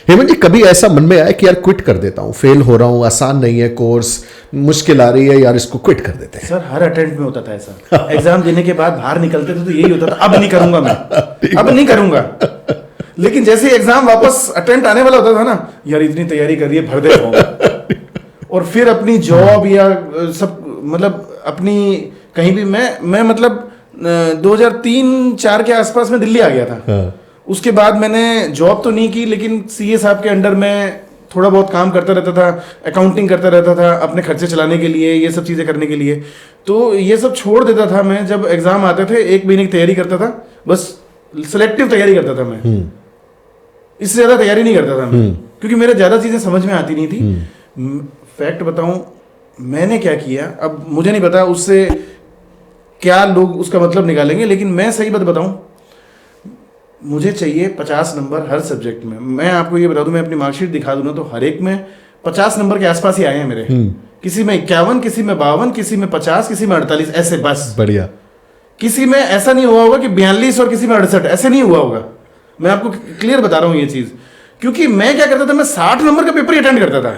हेमंत जी, कभी ऐसा मन में आया कि यार क्विट कर देता हूँ, फेल हो रहा हूँ, आसान नहीं है कोर्स, मुश्किल आ रही है, यार इसको क्विट कर देते हैं? सर हर अटेम्प्ट में होता था ऐसा। एग्जाम देने के बाद बाहर निकलते थे तो यही होता था, अब नहीं करूंगा मैं, अब नहीं करूंगा। लेकिन जैसे एग्जाम वापस अटेम्प्ट आने वाला होता था ना, यार इतनी तैयारी कर रही है, भर दे फॉर्म। और फिर अपनी जॉब या सब मतलब अपनी कहीं भी मैं मतलब 2003-4 के आसपास में दिल्ली आ गया था। हाँ। उसके बाद मैंने जॉब तो नहीं की, लेकिन सीए साहब के अंडर में थोड़ा बहुत काम करता रहता था, अकाउंटिंग करता रहता था अपने खर्चे चलाने के लिए, ये सब चीज़ें करने के लिए। तो ये सब छोड़ देता था मैं, जब एग्ज़ाम आते थे 1 महीने की तैयारी करता था, बस सिलेक्टिव तैयारी करता था मैं, इससे ज़्यादा तैयारी नहीं करता था मैं, क्योंकि मेरे ज़्यादा चीज़ें समझ में आती नहीं थी। फैक्ट बताऊं, मैंने क्या किया, अब मुझे नहीं पता उससे क्या लोग उसका मतलब निकालेंगे, लेकिन मैं सही बात बताऊं, मुझे चाहिए 50 नंबर हर सब्जेक्ट में। मैं आपको ये बता दूं, मैं अपनी मार्कशीट दिखा दूं ना, तो हर एक में 50 नंबर के आसपास ही आए हैं मेरे। किसी में 51, किसी में 52, किसी में 50, किसी में 48, ऐसे बस। बढ़िया। किसी में ऐसा नहीं हुआ होगा कि 42 और किसी में 68, ऐसे नहीं हुआ होगा। मैं आपको क्लियर बता रहा हूँ ये चीज, क्योंकि मैं क्या करता था, मैं 60 नंबर का पेपर अटेंड करता था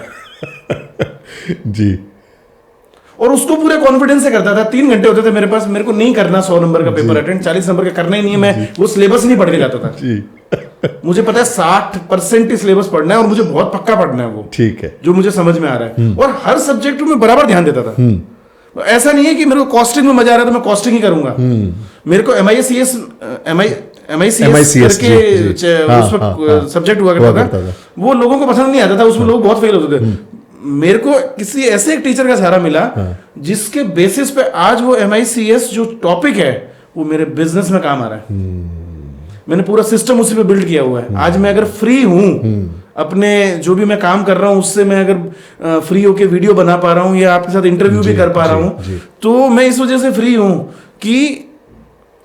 जी। और उसको पूरे कॉन्फिडेंस से करता था। 3 घंटे होते थे मेरे पास, मेरे को नहीं करना 100 नंबर का पेपर अटेंड, 40 नंबर का करना ही नहीं है, मैं वो सिलेबस नहीं पढ़ के जाता था जी। मुझे पता है 60% ही सिलेबस पढ़ना है और मुझे बहुत पक्का पढ़ना है वो, ठीक है, जो मुझे समझ में आ रहा है। और हर सब्जेक्ट में बराबर ध्यान देता था। ऐसा नहीं है कि मेरे को कॉस्टिंग में मजा आ रहा है तो मैं कॉस्टिंग ही करूंगा। मेरे को MICS करके सब्जेक्ट हुआ करता था, वो लोगों को पसंद नहीं आता था, उसमें लोग बहुत फेल होते थे। मेरे को किसी ऐसे एक टीचर का सहारा मिला जिसके बेसिस पे आज वो MICS जो टॉपिक है वो मेरे बिजनेस में काम आ रहा है। मैंने पूरा सिस्टम उसी पे बिल्ड किया हुआ है। आज मैं अगर फ्री हूं, अपने जो भी मैं काम कर रहा हूं उससे मैं अगर फ्री होके वीडियो बना पा रहा हूं या आपके साथ इंटरव्यू भी कर पा रहा हूं, तो मैं इस वजह से फ्री हूं कि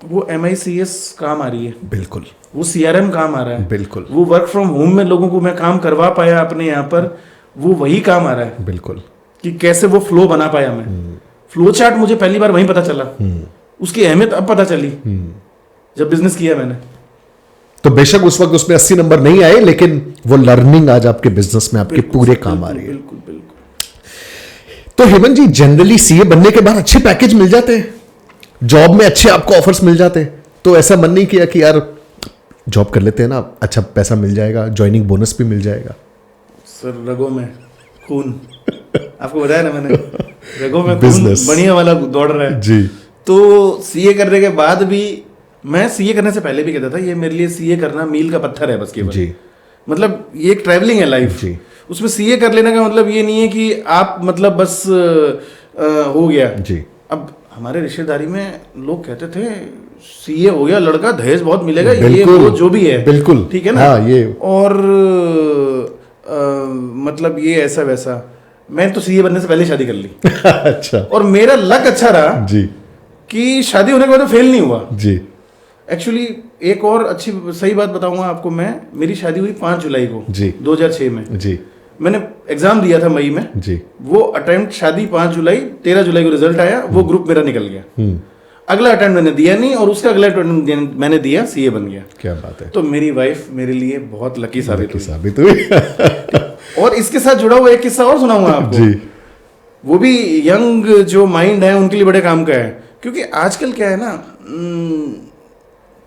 वो MICS काम आ रही है, बिल्कुल, वो CRM काम आ रहा है, बिल्कुल, वो वर्क फ्रॉम होम में लोगों को मैं काम करवा पाया अपने यहाँ पर, वो वही काम आ रहा है। बिल्कुल, कि कैसे वो फ्लो बना पाया मैं। फ्लो चार्ट मुझे पहली बार वहीं पता चला, उसकी अहमियत अब पता चली जब बिजनेस किया मैंने। तो बेशक उस वक्त उसमें 80 नंबर नहीं आए, लेकिन वो लर्निंग आज आपके बिजनेस में आपके पूरे काम आ रही है। बिल्कुल बिल्कुल। तो हेमंत जी, जनरली सीए बनने के बाद अच्छे पैकेज मिल जाते हैं, जॉब में अच्छे आपको ऑफर्स मिल जाते हैं, तो ऐसा मन नहीं किया कि यार जॉब कर लेते हैं ना, अच्छा पैसा मिल जाएगा, ज्वाइनिंग बोनस भी मिल जाएगा? सर रगों में खून, आपको बताया ना मैंने, रगों में खून Business. बढ़िया वाला दौड़ रहा है जी। तो सीए करने के बाद भी, मैं सीए करने से पहले भी कहता था ये मेरे लिए सीए करना मील का पत्थर है बस केवल। जी। मतलब ये एक ट्रैवलिंग है लाइफ जी। उसमें सीए कर लेने का मतलब ये नहीं है कि आप मतलब बस हो गया जी। अब हमारे रिश्तेदारी में लोग कहते थे सीए हो गया लड़का, दहेज बहुत मिलेगा, ये बिल्कुल, वो जो भी है, बिल्कुल, ठीक है ना। हाँ, ये और मतलब ये ऐसा वैसा, मैं तो सीए बनने से पहले शादी कर ली अच्छा। और मेरा लक अच्छा रहा जी। कि शादी होने के बाद फेल नहीं हुआ। जी। एक्चुअली एक और अच्छी सही बात बताऊंगा आपको मैं, मेरी शादी हुई 5 जुलाई को जी 2006 में। जी। मैंने एग्जाम दिया था मई में जी। वो अटेम्प्ट शादी 5 जुलाई, 13 जुलाई को रिजल्ट आया, वो ग्रुप मेरा निकल गया। अगला अटेम्प्ट मैंने दिया नहीं और उसका अगला अटेम्प्ट मैंने दिया, सीए बन गया। क्या बात है। तो मेरी वाइफ मेरे लिए बहुत लकी साबित हुई। और इसके साथ जुड़ा हुआ एक किस्सा और सुनाऊंगा आपको जी। वो भी यंग जो माइंड है उनके लिए बड़े काम का है, क्योंकि आजकल क्या है ना,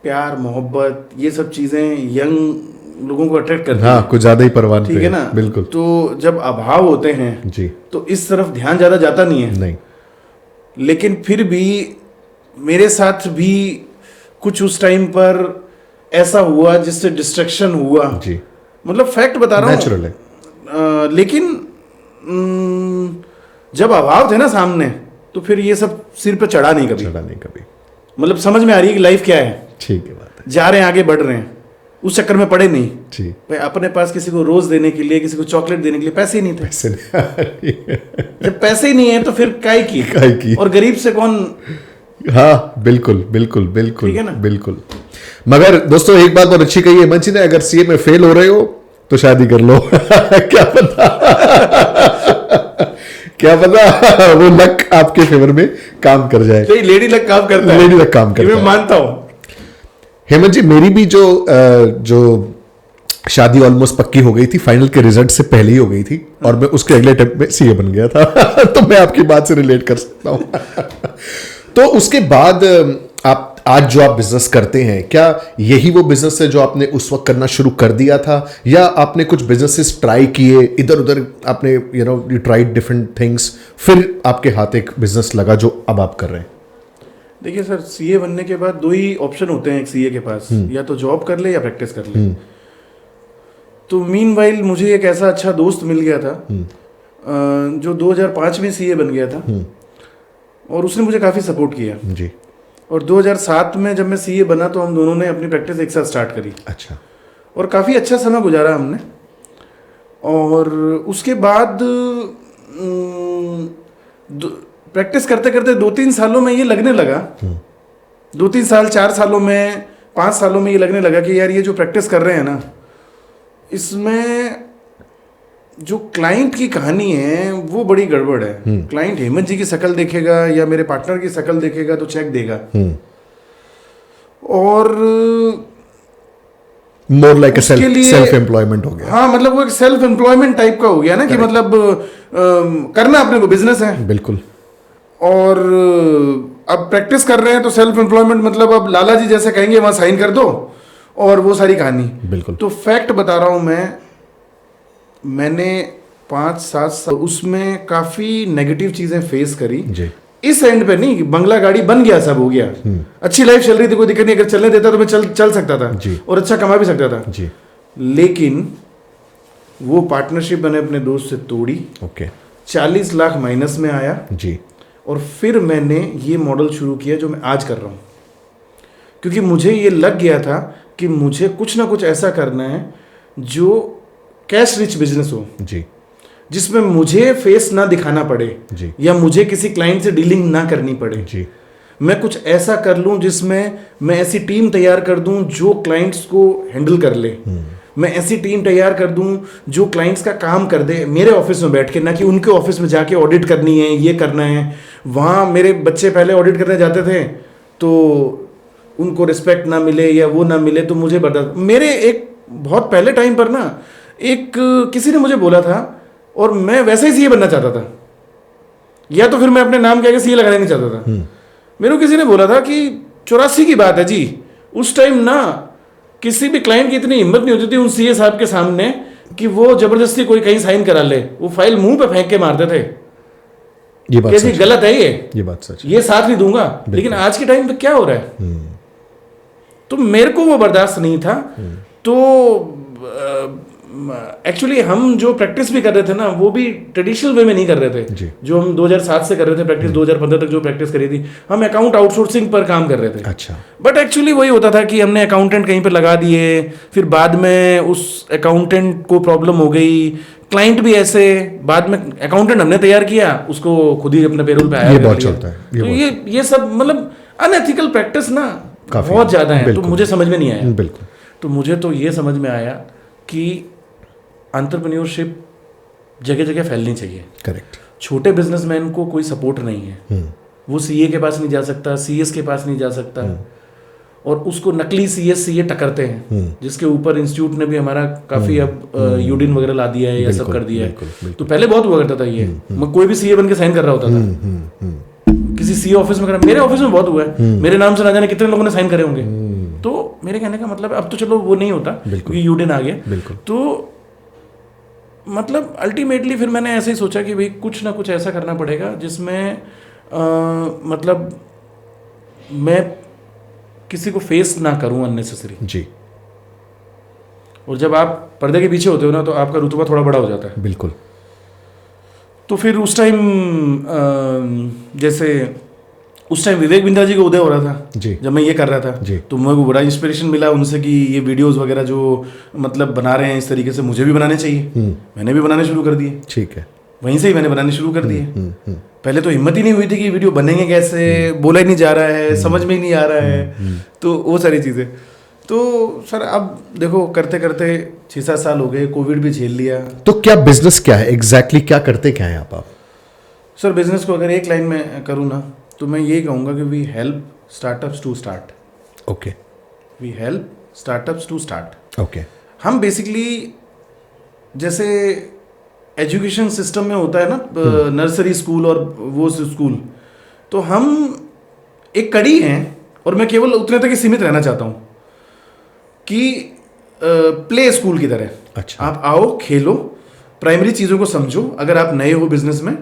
प्यार मोहब्बत ये सब चीजें यंग लोगों को अट्रैक्ट करती हाँ, कुछ ज्यादा ही परवान, ठीक है ना। बिल्कुल। तो जब अभाव होते हैं जी तो इस तरफ ध्यान ज्यादा जाता नहीं है। नहीं, लेकिन फिर भी मेरे साथ भी कुछ उस टाइम पर ऐसा हुआ जिससे डिस्ट्रैक्शन हुआ जी। मतलब फैक्ट बता रहा हूँ, नेचुरल है। लेकिन जब अभाव थे ना सामने तो फिर ये सब सिर पे चढ़ा नहीं कभी। मतलब समझ में आ रही है कि लाइफ क्या है, ठीक है, बात है। जा रहे हैं आगे बढ़ रहे हैं, उस चक्कर में पड़े नहीं। जी। भाई अपने पास किसी को रोज देने के लिए, किसी को चॉकलेट देने के लिए पैसे ही नहीं थे। पैसे नहीं जब पैसे ही नहीं है तो फिर काय की और गरीब से कौन। हाँ, बिल्कुल बिल्कुल बिल्कुल, ठीक है ना? बिल्कुल। मगर दोस्तों एक बात बहुत अच्छी कही है मंची ने, अगर सीए में फेल हो रहे हो तो शादी कर लो क्या पता क्या पता वो लक आपके फेवर में काम कर जाए। तो लेडी लक काम करता है, लेडी लक काम करता है, मैं मानता हूं। हेमंत जी, मेरी भी जो शादी ऑलमोस्ट पक्की हो गई थी, फाइनल के रिजल्ट से पहले ही हो गई थी और मैं उसके अगले अटेम्प्ट में सीए बन गया था तो मैं आपकी बात से रिलेट कर सकता हूं तो उसके बाद आप आज जो आप बिजनेस करते हैं, क्या यही वो बिजनेस है जो आपने उस वक्त करना शुरू कर दिया था, या आपने कुछ बिजनेसेस ट्राई किए इधर उधर, आपने यू ट्राइड डिफरेंट थिंग्स, फिर आपके हाथ एक बिजनेस लगा जो अब आप कर रहे हैं? देखिए सर, सीए बनने के बाद 2 ही ऑप्शन होते हैं एक सीए के पास, या तो जॉब कर ले या प्रैक्टिस कर ले। तो मीनवाइल मुझे एक ऐसा अच्छा दोस्त मिल गया था जो 2005 में सीए बन गया था, और उसने मुझे काफ़ी सपोर्ट किया जी। और 2007 में जब मैं सीए बना तो हम दोनों ने अपनी प्रैक्टिस एक साथ स्टार्ट करी। अच्छा। और काफ़ी अच्छा समय गुजारा हमने। और उसके बाद प्रैक्टिस करते करते 2-3 सालों में ये लगने लगा, 2-3 साल 4 सालों में 5 सालों में ये लगने लगा कि यार ये जो प्रैक्टिस कर रहे हैं ना, इसमें जो क्लाइंट की कहानी है वो बड़ी गड़बड़ है। क्लाइंट हेमंत जी की शक्ल देखेगा या मेरे पार्टनर की शक्ल देखेगा तो चेक देगा, और मोर लाइक सेल्फ एम्प्लॉयमेंट हो गया। हाँ, मतलब वो एक सेल्फ एम्प्लॉयमेंट टाइप का हो गया ना, कि मतलब करना अपने को बिजनेस है। बिल्कुल। और अब प्रैक्टिस कर रहे हैं तो सेल्फ एम्प्लॉयमेंट मतलब अब लाला जी जैसे कहेंगे वहां साइन कर दो, और वो सारी कहानी। बिल्कुल। तो फैक्ट बता रहा हूं मैंने 5-7 साल उसमें काफी नेगेटिव चीजें फेस करी जी। इस एंड पे नहीं, बंगला गाड़ी बन गया, सब हो गया, अच्छी लाइफ चल रही थी, कोई दिक्कत नहीं, अगर चलने देता तो मैं चल सकता था जी। और अच्छा कमा भी सकता था जी। लेकिन वो पार्टनरशिप मैंने अपने दोस्त से तोड़ी। ओके। 40 लाख माइनस में आया जी। और फिर मैंने ये मॉडल शुरू किया जो मैं आज कर रहा हूँ, क्योंकि मुझे ये लग गया था कि मुझे कुछ ना कुछ ऐसा करना है जो कैश रिच बिजनेस हो जी, जिसमें मुझे फेस ना दिखाना पड़े जी, या मुझे किसी क्लाइंट से डीलिंग ना करनी पड़े जी। मैं कुछ ऐसा कर लूं जिसमें मैं ऐसी टीम तैयार कर दूं जो क्लाइंट्स को हैंडल कर ले। मैं ऐसी टीम तैयार कर दूं जो क्लाइंट्स का काम कर दे मेरे ऑफिस में बैठ के, ना कि उनके ऑफिस में जाके ऑडिट करनी है, ये करना है। वहाँ मेरे बच्चे पहले ऑडिट करने जाते थे तो उनको रिस्पेक्ट ना मिले या वो ना मिले, तो मुझे बता, मेरे एक बहुत पहले टाइम पर ना एक किसी ने मुझे बोला था और मैं वैसे ही सीए बनना चाहता था, या तो फिर मैं अपने नाम के आगे सीए लगाना नहीं चाहता था। मेरे को किसी ने बोला था कि 84 की बात है जी, उस टाइम ना किसी भी क्लाइंट की इतनी हिम्मत नहीं होती थी उन सीए साहब के सामने कि वो जबरदस्ती कोई कहीं साइन करा ले, वो फाइल मुंह पे फेंक के मारते थे। ये बात कैसी गलत है ये बात सच है। ये साथ नहीं दूंगा। लेकिन आज के टाइम पे क्या हो रहा है, तो मेरे को वो बर्दाश्त नहीं था। तो एक्चुअली हम जो प्रैक्टिस भी कर रहे थे ना वो भी ट्रेडिशनल वे में नहीं कर रहे थे जी। जो हम 2007 से कर रहे थे प्रैक्टिस, 2015 तक जो प्रैक्टिस करी थी हम अकाउंट आउटसोर्सिंग पर काम कर रहे थे। अच्छा। बट एक्चुअली वही होता था कि हमने अकाउंटेंट कहीं पर लगा दिए, फिर बाद में उस अकाउंटेंट को प्रॉब्लम हो गई, क्लाइंट भी ऐसे, बाद में अकाउंटेंट हमने तैयार किया उसको खुद ही अपने पेरोल पे आया। ये बहुत चलता है। तो ये सब मतलब अनएथिकल प्रैक्टिस ना बहुत ज्यादा है, तो मुझे समझ में नहीं आया। बिल्कुल। तो मुझे तो ये समझ में आया कि एंटरप्रेन्योरशिप जगह जगह फैलनी चाहिए। करेक्ट। छोटे बिजनेसमैन को कोई सपोर्ट नहीं है, वो सीए के पास नहीं जा सकता, सीएस के पास नहीं जा सकता, और उसको नकली सीए टकरते हैं, जिसके ऊपर इंस्टीट्यूट ने भी हमारा काफी अब यूडिन वगैरह ला दिया है या सब कर दिया है। तो पहले बहुत हुआ करता था ये, मैं कोई भी सीए बन के साइन कर रहा होता था, किसी सीए ऑफिस में मेरे ऑफिस में बहुत हुआ है, मेरे नाम से ना जाने कितने लोगों ने साइन करे होंगे। तो मेरे कहने का मतलब अब तो चलो वो नहीं होता क्योंकि यूडिन आ गया। तो मतलब अल्टीमेटली फिर मैंने ऐसे ही सोचा कि भाई कुछ ना कुछ ऐसा करना पड़ेगा जिसमें मतलब मैं किसी को फेस ना करूं अननेसेसरी जी। और जब आप पर्दे के पीछे होते हो ना तो आपका रुतबा थोड़ा बड़ा हो जाता है। बिल्कुल। तो फिर उस टाइम जैसे उस टाइम विवेक बिंद्रा जी का उदय हो रहा था जी, जब मैं ये कर रहा था जी, तो मेरे को बड़ा इंस्पिरेशन मिला उनसे कि ये वीडियोस वगैरह जो मतलब बना रहे हैं इस तरीके से मुझे भी बनाने चाहिए। मैंने भी बनाने शुरू कर दिए। ठीक है। वहीं से ही मैंने बनाने शुरू कर दिए। पहले तो हिम्मत ही नहीं हुई थी कि वीडियो बनेंगे कैसे, बोला ही नहीं जा रहा है, समझ में ही नहीं आ रहा है, तो वो सारी चीज़ें। तो सर अब देखो करते करते 6-7 साल हो गए, कोविड भी झेल लिया। तो क्या बिजनेस क्या है एग्जैक्टली, क्या करते क्या है आप? सर बिजनेस को अगर एक लाइन में करूँ ना तो मैं यही कहूँगा कि we help startups to start. Okay. We help startups to start. Okay. हम बेसिकली जैसे एजुकेशन सिस्टम में होता है ना, नर्सरी स्कूल और वो स्कूल, तो हम एक कड़ी हैं और मैं केवल उतने तक ही सीमित रहना चाहता हूँ कि प्ले स्कूल की तरह। अच्छा। आप आओ, खेलो, प्राइमरी चीज़ों को समझो। अगर आप नए हो बिजनेस में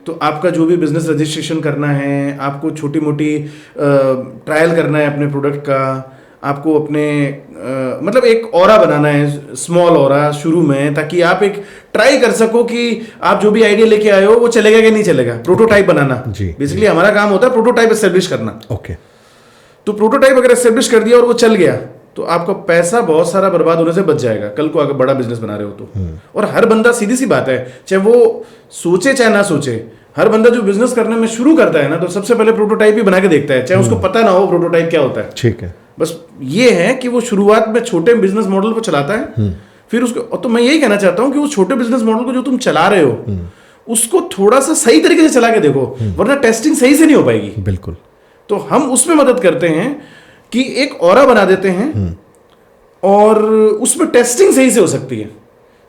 तो आपका जो भी बिजनेस रजिस्ट्रेशन करना है, आपको छोटी मोटी ट्रायल करना है अपने प्रोडक्ट का, आपको अपने मतलब एक ऑरा बनाना है, स्मॉल ऑरा शुरू में, ताकि आप एक ट्राई कर सको कि आप जो भी आइडिया लेके आए हो वो चलेगा कि नहीं चलेगा। प्रोटोटाइप बनाना जी, बेसिकली हमारा काम होता है, प्रोटोटाइप एस्टेब्लिश करना। ओके। तो प्रोटोटाइप अगर एस्टेब्लिश कर दिया और वो चल गया तो आपका पैसा बहुत सारा बर्बाद होने से बच जाएगा, कल को अगर बड़ा बिजनेस बना रहे हो तो। और हर बंदा, सीधी सी बात है, चाहे वो सोचे चाहे ना सोचे, हर बंदा जो बिजनेस करने में शुरू करता है ना, तो सबसे पहले प्रोटोटाइप ही बना के देखता है, चाहे उसको पता ना हो प्रोटोटाइप क्या होता है। ठीक है। बस ये है कि वो शुरुआत में छोटे बिजनेस मॉडल को चलाता है, फिर उसको, तो मैं यही कहना चाहता हूं कि उस छोटे बिजनेस मॉडल को जो तुम चला रहे हो उसको थोड़ा सा सही तरीके से चला के देखो, वरना टेस्टिंग सही से नहीं हो पाएगी। बिल्कुल। तो हम उसमें मदद करते हैं कि एक ऑरा बना देते हैं और उसमें टेस्टिंग सही से हो सकती है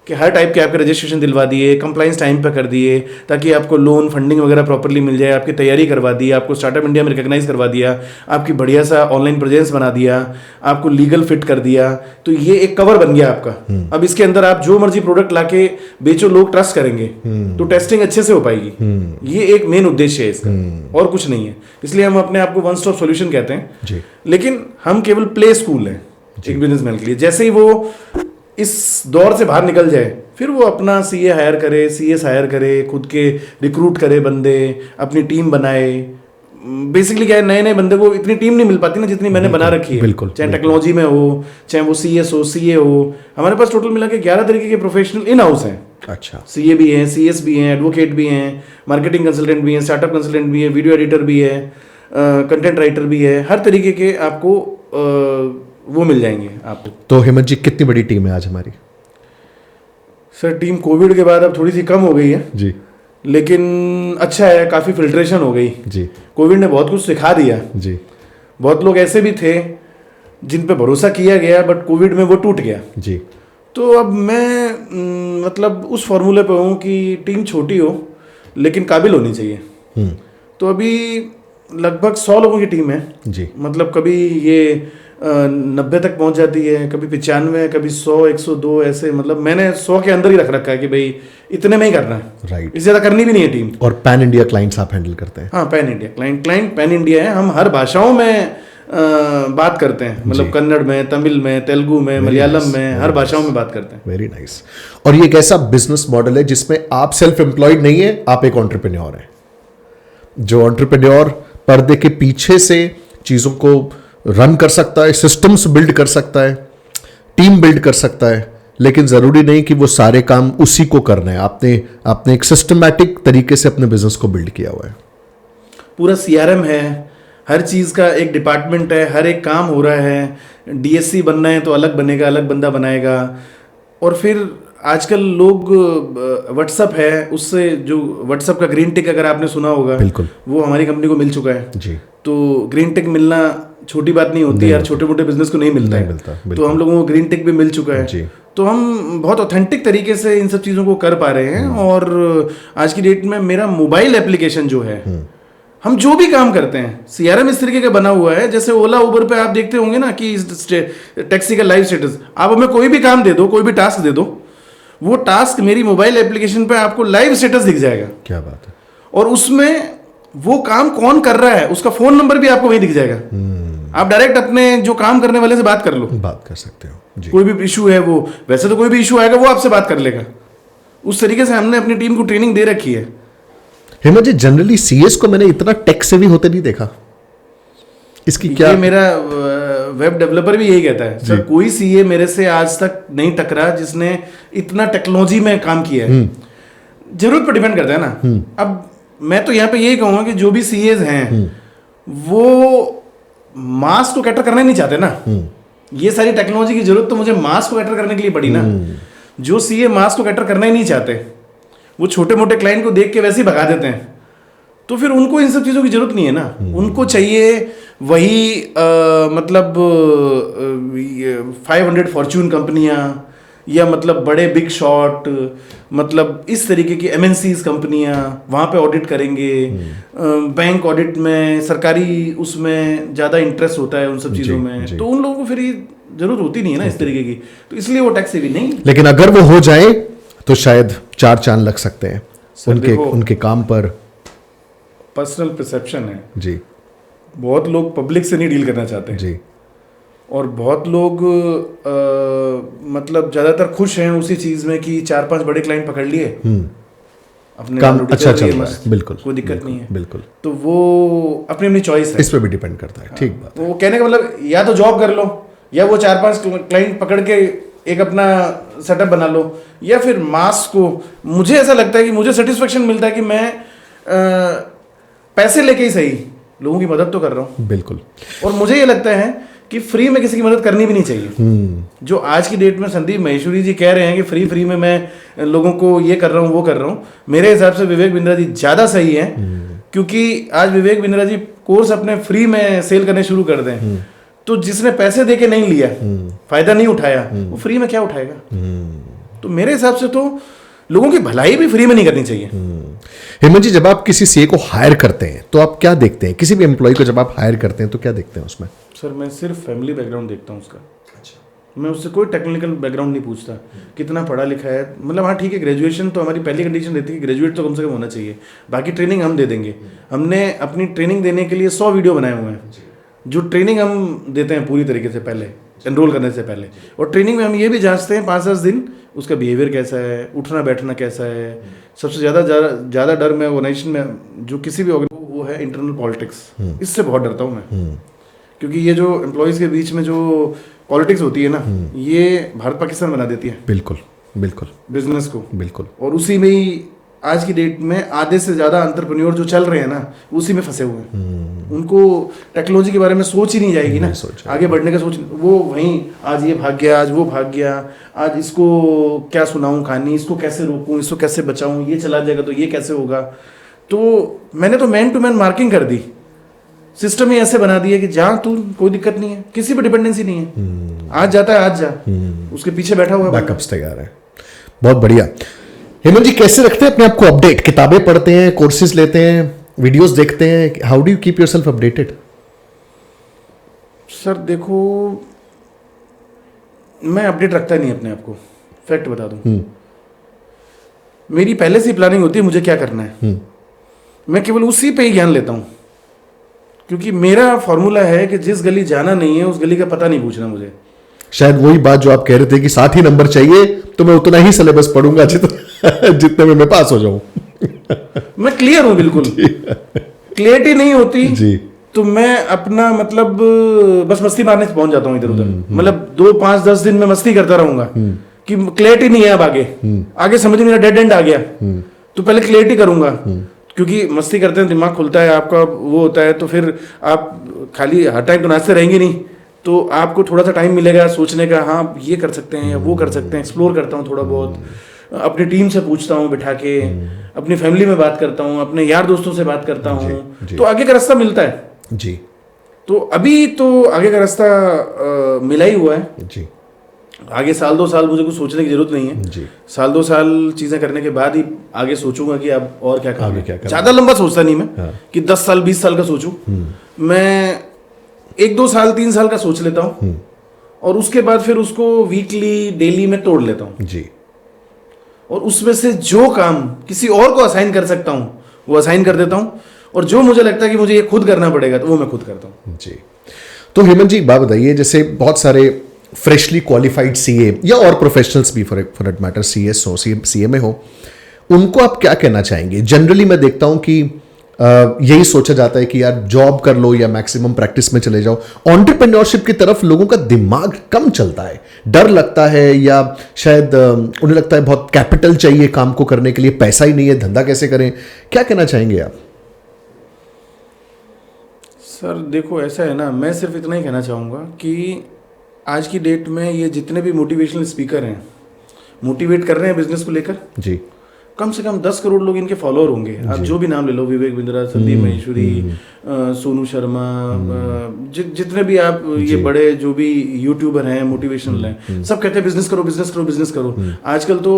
कि हर टाइप के आपके रजिस्ट्रेशन दिलवा दिए, कंप्लाइंस टाइम पे कर दिए, ताकि आपको लोन फंडिंग वगैरह प्रॉपर्ली मिल जाए, आपकी तैयारी करवा दी, आपको स्टार्टअप इंडिया में रिकॉग्नाइज करवा दिया, आपकी बढ़िया सा ऑनलाइन प्रेजेंस बना दिया, आपको लीगल फिट कर दिया। तो ये एक कवर बन गया आपका। अब इसके अंदर आप जो मर्जी प्रोडक्ट लाके बेचो, लोग ट्रस्ट करेंगे, तो टेस्टिंग अच्छे से हो पाएगी। ये एक मेन उद्देश्य है इसका, और कुछ नहीं है। इसलिए हम अपने आप को वन स्टॉप सॉल्यूशन कहते हैं जी। लेकिन हम केवल प्ले स्कूल हैं एक बिजनेसमैन के लिए। जैसे ही वो इस दौर से बाहर निकल जाए, फिर वो अपना सीए हायर करे, सीएस हायर करे, खुद के रिक्रूट करे बंदे, अपनी टीम बनाए। बेसिकली क्या है, नए नए बंदे को इतनी टीम नहीं मिल पाती ना जितनी मैंने बना रखी है। बिल्कुल, चाहे टेक्नोलॉजी में हो, चाहे वो सीएस हो, सीए हो। हमारे पास टोटल मिला के 11 तरीके के प्रोफेशनल इन हाउस हैं। अच्छा। सीए भी हैं, सीएस भी हैं, एडवोकेट भी हैं, मार्केटिंग कंसल्टेंट भी हैं, स्टार्टअप कंसल्टेंट भी है, वीडियो एडिटर भी है, कंटेंट राइटर भी है। हर तरीके के आपको वो मिल जाएंगे आपको। तो हेमंत जी, कितनी बड़ी टीम है आज हमारी? सर टीम कोविड के बाद अब थोड़ी सी कम हो गई है जी, लेकिन अच्छा है, काफ़ी फिल्ट्रेशन हो गई जी। कोविड ने बहुत कुछ सिखा दिया जी। बहुत लोग ऐसे भी थे जिन पे भरोसा किया गया, बट कोविड में वो टूट गया जी। तो अब मैं मतलब उस फॉर्मूले पे हूँ कि टीम छोटी हो लेकिन काबिल होनी चाहिए। तो अभी लगभग 100 लोगों की टीम है जी। मतलब कभी ये 90 तक पहुंच जाती है, कभी 95, कभी 100, 102 ऐसे। मतलब मैंने 100 के अंदर ही रख रखा है कि भाई इतने में ही करना है, राइट। इससे ज़्यादा करनी भी नहीं है टीम। और पैन इंडिया क्लाइंट्स आप हैंडल करते हैं? हाँ, pan India client pan India है। हम हर भाषाओं में बात करते हैं, मतलब कन्नड़ में, तमिल में, तेलुगु में, मलयालम में, हर भाषाओं में बात करते हैं। Very nice. और ये एक ऐसा बिजनेस मॉडल है जिसमें आप सेल्फ एम्प्लॉयड नहीं है, आप एक एंटरप्रेन्योर हैं। जो एंटरप्रेन्योर पर्दे के पीछे से चीज़ों को रन कर सकता है, सिस्टम्स बिल्ड कर सकता है, टीम बिल्ड कर सकता है, लेकिन ज़रूरी नहीं कि वो सारे काम उसी को करना है। आपने एक सिस्टमैटिक तरीके से अपने बिजनेस को बिल्ड किया हुआ है। पूरा सीआरएम है, हर चीज़ का एक डिपार्टमेंट है, हर एक काम हो रहा है। डीएससी बनना है तो अलग बनेगा, अलग बंदा बनाएगा। और फिर आजकल लोग व्हाट्सअप है, उससे जो व्हाट्सअप का ग्रीन टिक अगर आपने सुना होगा, बिल्कुल, वो हमारी कंपनी को मिल चुका है जी। तो ग्रीन टिक मिलना छोटी बात नहीं होती यार, छोटे मोटे बिजनेस को नहीं मिलता है। तो हम लोगों को ग्रीन टिक भी मिल चुका है जी। तो हम बहुत ऑथेंटिक तरीके से इन सब चीज़ों को कर पा रहे हैं। और आज की डेट में मेरा मोबाइल एप्लीकेशन जो है, हम जो भी काम करते हैं, सीआरएम इस तरीके का बना हुआ है। जैसे ओला उबर पे आप देखते होंगे ना कि टैक्सी का लाइव स्टेटस, आप हमें कोई भी काम दे दो, कोई भी टास्क दे दो, वो टास्क मेरी मोबाइल एप्लीकेशन पे आपको लाइव स्टेटस दिख जाएगा। क्या बात है। और उसमें वो काम कौन कर रहा है, उसका फोन नंबर भी आपको वहीं दिख जाएगा। आप डायरेक्ट अपने जो काम करने वाले से बात कर लो, बात कर सकते हो जी। कोई भी इशू है, वो वैसे तो कोई भी इशू आएगा वो आपसे बात कर लेगा। उस तरीके से हमने अपनी टीम को ट्रेनिंग दे रखी है। हेमंत जी, जनरली सीएस को मैंने इतना टेक से भी होते नहीं देखा, इसकी क्या? ये मेरा वेब डेवलपर भी यही कहता है सर, कोई सीए मेरे से आज तक नहीं टकरा जिसने इतना टेक्नोलॉजी में काम किया है। जरूरत पर डिपेंड करता है ना। अब मैं तो यहाँ पे यही कहूँगा कि जो भी सीएस हैं वो मास को कैटर करना ही नहीं चाहते ना। ये सारी टेक्नोलॉजी की जरूरत तो मुझे मास को कैटर करने के लिए पड़ी ना। जो सीए मास को कैटर करना ही नहीं चाहते, वो छोटे मोटे क्लाइंट को देख के वैसे ही भगा देते हैं, तो फिर उनको इन सब चीज़ों की जरूरत नहीं है ना। उनको चाहिए वही मतलब 500 फॉर्च्यून कंपनियां, या मतलब बड़े बिग शॉट, मतलब इस तरीके की एमएनसीज कंपनियां, वहाँ पे ऑडिट करेंगे। बैंक ऑडिट में, सरकारी उसमें ज़्यादा इंटरेस्ट होता है उन सब चीज़ों में। तो उन लोगों को फिर ये जरूरत होती नहीं है ना इस तरीके की, तो इसलिए वो टैक्स भी नहीं। लेकिन अगर वो हो जाए तो शायद 4 चांद लग सकते हैं उनके काम पर, पर्सनल परसेप्शन है, जी बहुत लोग पब्लिक से नहीं डील करना चाहते हैं जी और बहुत लोग मतलब ज़्यादातर खुश हैं उसी चीज़ में कि 4-5 बड़े क्लाइंट पकड़ लिए, अपने काम दाल रोटी अच्छा कर चल लिए, रहा मस्त, है, बिल्कुल कोई दिक्कत बिल्कुल, नहीं है। बिल्कुल, तो वो अपनी अपनी चॉइस है, इस पे भी डिपेंड करता है। ठीक बात। वो कहने का मतलब या तो जॉब कर लो या वो 4-5 क्लाइंट पकड़ के एक अपना सेटअप बना लो, या फिर मास को, मुझे ऐसा लगता है कि मुझे सेटिस्फेक्शन मिलता है कि मैं पैसे लेके ही सही लोगों की मदद तो कर रहा हूँ। बिल्कुल। और मुझे ये लगता है कि फ्री में किसी की मदद करनी भी नहीं चाहिए। जो आज की डेट में संदीप महेश्वरी जी कह रहे हैं कि फ्री में मैं लोगों को ये कर रहा हूँ वो कर रहा हूँ, मेरे हिसाब से विवेक बिंद्रा जी ज़्यादा सही है। क्योंकि आज विवेक बिंद्रा जी कोर्स अपने फ्री में सेल करने शुरू कर दें, तो जिसने पैसे दे के नहीं लिया, फायदा नहीं उठाया, वो फ्री में क्या उठाएगा। तो मेरे हिसाब से तो लोगों की भलाई भी फ्री में नहीं करनी चाहिए। हेमंत जी, जब आप किसी सीए को हायर करते हैं तो आप क्या देखते हैं? किसी भी एम्प्लॉय को जब आप हायर करते हैं तो क्या देखते हैं उसमें? सर मैं सिर्फ फैमिली बैकग्राउंड देखता हूँ उसका। अच्छा। मैं उससे कोई टेक्निकल बैकग्राउंड नहीं पूछता, कितना पढ़ा लिखा है। मतलब हाँ ठीक है, ग्रेजुएशन तो हमारी पहली कंडीशन रहती है कि ग्रेजुएट तो कम से कम होना चाहिए, बाकी ट्रेनिंग हम दे देंगे। हमने अपनी ट्रेनिंग देने के लिए 100 वीडियो बनाए हुए हैं, जो ट्रेनिंग हम देते हैं पूरी तरीके से पहले एनरोल करने से पहले। और ट्रेनिंग में हम ये भी जांचते हैं 5-10 दिन उसका बिहेवियर कैसा है, उठना बैठना कैसा है। सबसे ज़्यादा डर मैं ऑर्गेनाइजेशन में जो किसी भी वो है इंटरनल पॉलिटिक्स। इससे बहुत डरता हूँ मैं, क्योंकि ये जो एम्प्लॉयज़ के बीच में जो पॉलिटिक्स होती है ना, ये भारत पाकिस्तान बना देती है बिल्कुल बिल्कुल बिजनेस को। बिल्कुल। और उसी में ही आज की डेट में आधे से ज़्यादा एंटरप्रेन्योर जो चल रहे हैं ना, उसी में फंसे हुए हैं। उनको टेक्नोलॉजी के बारे में सोच ही नहीं जाएगी ना, आगे बढ़ने का सोच, वो वहीं आज ये भाग गया, आज वो भाग गया, आज इसको क्या सुनाऊं कहानी, इसको कैसे रोकूं, इसको कैसे बचाऊं, ये चला जाएगा तो ये कैसे होगा। तो मैंने तो मैन टू मैन मार्किंग कर दी, सिस्टम ही ऐसे बना दिया कि जहाँ तू कोई दिक्कत नहीं है, किसी पर डिपेंडेंसी नहीं है। आज जाता है आज जा, उसके पीछे बैठा हुआ है, बैकअप्स तैयार है। बहुत बढ़िया। हेमंत जी, कैसे रखते हैं अपने आप को अपडेट? किताबें पढ़ते हैं, कोर्सेज लेते हैं, वीडियोस देखते हैं? How do you keep yourself updated? Sir देखो, मैं अपडेट रखता नहीं अपने आप को, फैक्ट बता दूं। मेरी पहले से प्लानिंग होती है मुझे क्या करना है, मैं केवल उसी पे ही ज्ञान लेता हूं। क्योंकि मेरा फॉर्मूला है कि जिस गली जाना नहीं है उस गली का पता नहीं पूछना मुझे। शायद वही बात जो आप कह रहे थे कि 60 ही नंबर चाहिए तो मैं उतना ही सिलेबस पढ़ूंगा जितने में मैं पास हो जाऊं। मैं क्लियर हूं बिल्कुल। क्लियरिटी नहीं होती जी, तो मैं अपना मतलब बस मस्ती मारने से पहुंच जाता हूं इधर उधर। मतलब 2-5-10 दिन में मस्ती करता रहूंगा कि क्लियरिटी नहीं है अब आगे समझ नहीं, डेड एंड आ गया तो पहले क्लियरिटी करूंगा। क्योंकि मस्ती करते हैं दिमाग खुलता है आपका, वो होता है, तो फिर आप खाली हर टाइम तो नाचते रहेंगे नहीं, तो आपको थोड़ा सा टाइम मिलेगा सोचने का, हाँ ये कर सकते हैं या वो कर सकते हैं। एक्सप्लोर करता हूँ थोड़ा बहुत, अपनी टीम से पूछता हूँ बिठा के, अपनी फैमिली में बात करता हूँ, अपने यार दोस्तों से बात करता हूँ, तो आगे का रास्ता मिलता है जी। तो अभी तो आगे का रास्ता मिला ही हुआ है जी। आगे 1-2 साल मुझे कुछ सोचने की जरूरत नहीं है जी। 1-2 साल चीजें करने के बाद ही आगे सोचूंगा कि अब और क्या आगे क्या करना। करना। ज्यादा लंबा सोचता नहीं मैं, हाँ। कि 10 साल 20 साल का सोचूं। मैं 1-2 साल 3 साल का सोच लेता हूँ और उसके बाद फिर उसको वीकली डेली में तोड़ लेता हूँ जी। और उसमें से जो काम किसी और को असाइन कर सकता हूँ वो असाइन कर देता हूँ, और जो मुझे लगता है कि मुझे ये खुद करना पड़ेगा तो वो मैं खुद करता हूँ। जी। तो हेमंत जी, बात बताइए, जैसे बहुत सारे फ्रेशली क्वालिफाइड सीए या और प्रोफेशनल्स भी फॉर दैट मैटर, सीएस हो, सीएमए हो, उनको आप क्या कहना चाहेंगे? जनरली मैं देखता हूं कि यही सोचा जाता है कि यार जॉब कर लो या मैक्सिमम प्रैक्टिस में चले जाओ। एंटरप्रेन्योरशिप की तरफ लोगों का दिमाग कम चलता है, डर लगता है, या शायद उन्हें लगता है बहुत कैपिटल चाहिए काम को करने के लिए, पैसा ही नहीं है, धंधा कैसे करें? क्या कहना चाहेंगे आप? सर देखो ऐसा है ना, मैं सिर्फ इतना ही कहना चाहूँगा कि आज की डेट में ये जितने भी मोटिवेशनल स्पीकर हैं, मोटिवेट कर रहे हैं बिजनेस को लेकर जी, कम से कम 10 करोड़ लोग इनके फॉलोअर होंगे। आप जो भी नाम ले लो, विवेक बिंद्रा, संदीप महेश्वरी, सोनू शर्मा, जितने भी आप ये बड़े जो भी यूट्यूबर हैं, मोटिवेशनल हैं, सब कहते हैं बिजनेस करो बिजनेस करो बिजनेस करो। आजकल तो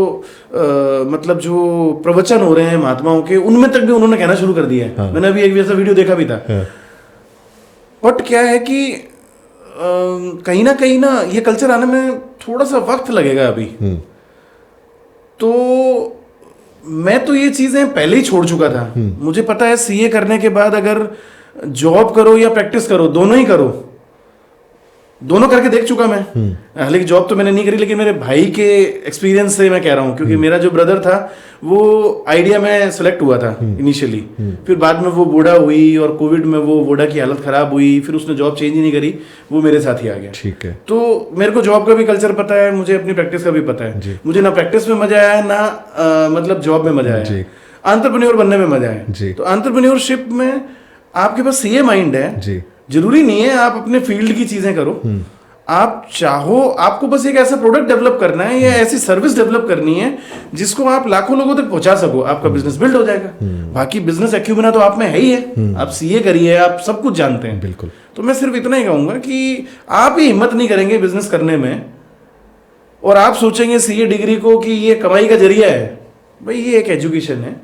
मतलब जो प्रवचन हो रहे हैं महात्माओं के, उनमें तक भी उन्होंने कहना शुरू कर दिया है। मैंने अभी एक वैसा वीडियो देखा भी था। बट क्या है कि कहीं ना ये कल्चर आने में थोड़ा सा वक्त लगेगा अभी। तो मैं तो ये चीजें पहले ही छोड़ चुका था। मुझे पता है सीए करने के बाद अगर जॉब करो या प्रैक्टिस करो, दोनों ही करो, दोनों करके देख चुका मैं। हालांकि जॉब तो मैंने नहीं करी, लेकिन मेरे भाई के एक्सपीरियंस से मैं कह रहा हूँ, क्योंकि मेरा जो ब्रदर था वो आइडिया में सेलेक्ट हुआ था इनिशियली, फिर बाद में वो बूढ़ा हुई और कोविड में वो बूढ़ा की हालत खराब हुई, फिर उसने जॉब चेंज ही नहीं करी, वो मेरे साथ ही आ गया। ठीक है। तो मेरे को जॉब का भी कल्चर पता है, मुझे अपनी प्रैक्टिस का भी पता है। मुझे ना प्रैक्टिस में मजा आया, ना मतलब जॉब में मजा आया, एंटरप्रेन्योर बनने में मजा आया। तो एंटरप्रेन्योरशिप में आपके पास सीए माइंड है जी, जरूरी नहीं है आप अपने फील्ड की चीजें करो। आप चाहो, आपको बस एक ऐसा प्रोडक्ट डेवलप करना है या ऐसी सर्विस डेवलप करनी है जिसको आप लाखों लोगों तक पहुंचा सको, आपका बिजनेस बिल्ड हो जाएगा। बाकी बिजनेस एक्यूमेना तो आप में है ही है, आप सीए करिए, आप सब कुछ जानते हैं। बिल्कुल। तो मैं सिर्फ इतना ही कहूंगा कि आप ही हिम्मत नहीं करेंगे बिजनेस करने में और आप सोचेंगे सीए डिग्री को कि ये कमाई का जरिया है, भाई ये एक एजुकेशन है।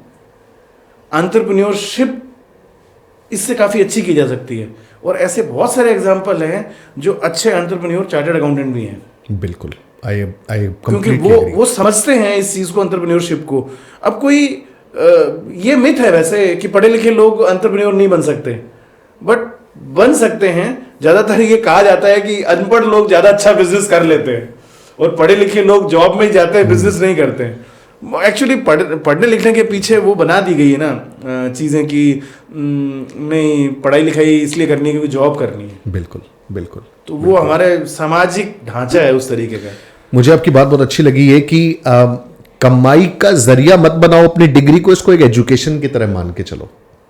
एंटरप्रेन्योरशिप इससे काफी अच्छी की जा सकती है और ऐसे बहुत सारे एग्जाम्पल हैं जो अच्छे एंटरप्रेन्योर चार्टर्ड अकाउंटेंट भी हैं। बिल्कुल, आई क्योंकि वो समझते हैं इस चीज को, एंटरप्रेन्योरशिप को। अब कोई ये मिथ है वैसे कि पढ़े लिखे लोग एंटरप्रेन्योर नहीं बन सकते, बट बन सकते हैं। ज्यादातर ये कहा जाता है कि अनपढ़ लोग ज्यादा अच्छा बिजनेस कर लेते हैं और पढ़े लिखे लोग जॉब में ही जाते हैं, बिजनेस नहीं करते हैं। एक्चुअली पढ़ने लिखने के पीछे वो बना दी गई है ना चीजें कि नहीं, पढ़ाई लिखाई इसलिए करनी है क्योंकि जॉब करनी है। बिल्कुल बिल्कुल। तो वो हमारे सामाजिक ढांचा है उस तरीके का। मुझे आपकी बात बहुत अच्छी लगी है कि कमाई का जरिया मत बनाओ अपनी डिग्री को, इसको एक एजुकेशन की तरह मान के चलो।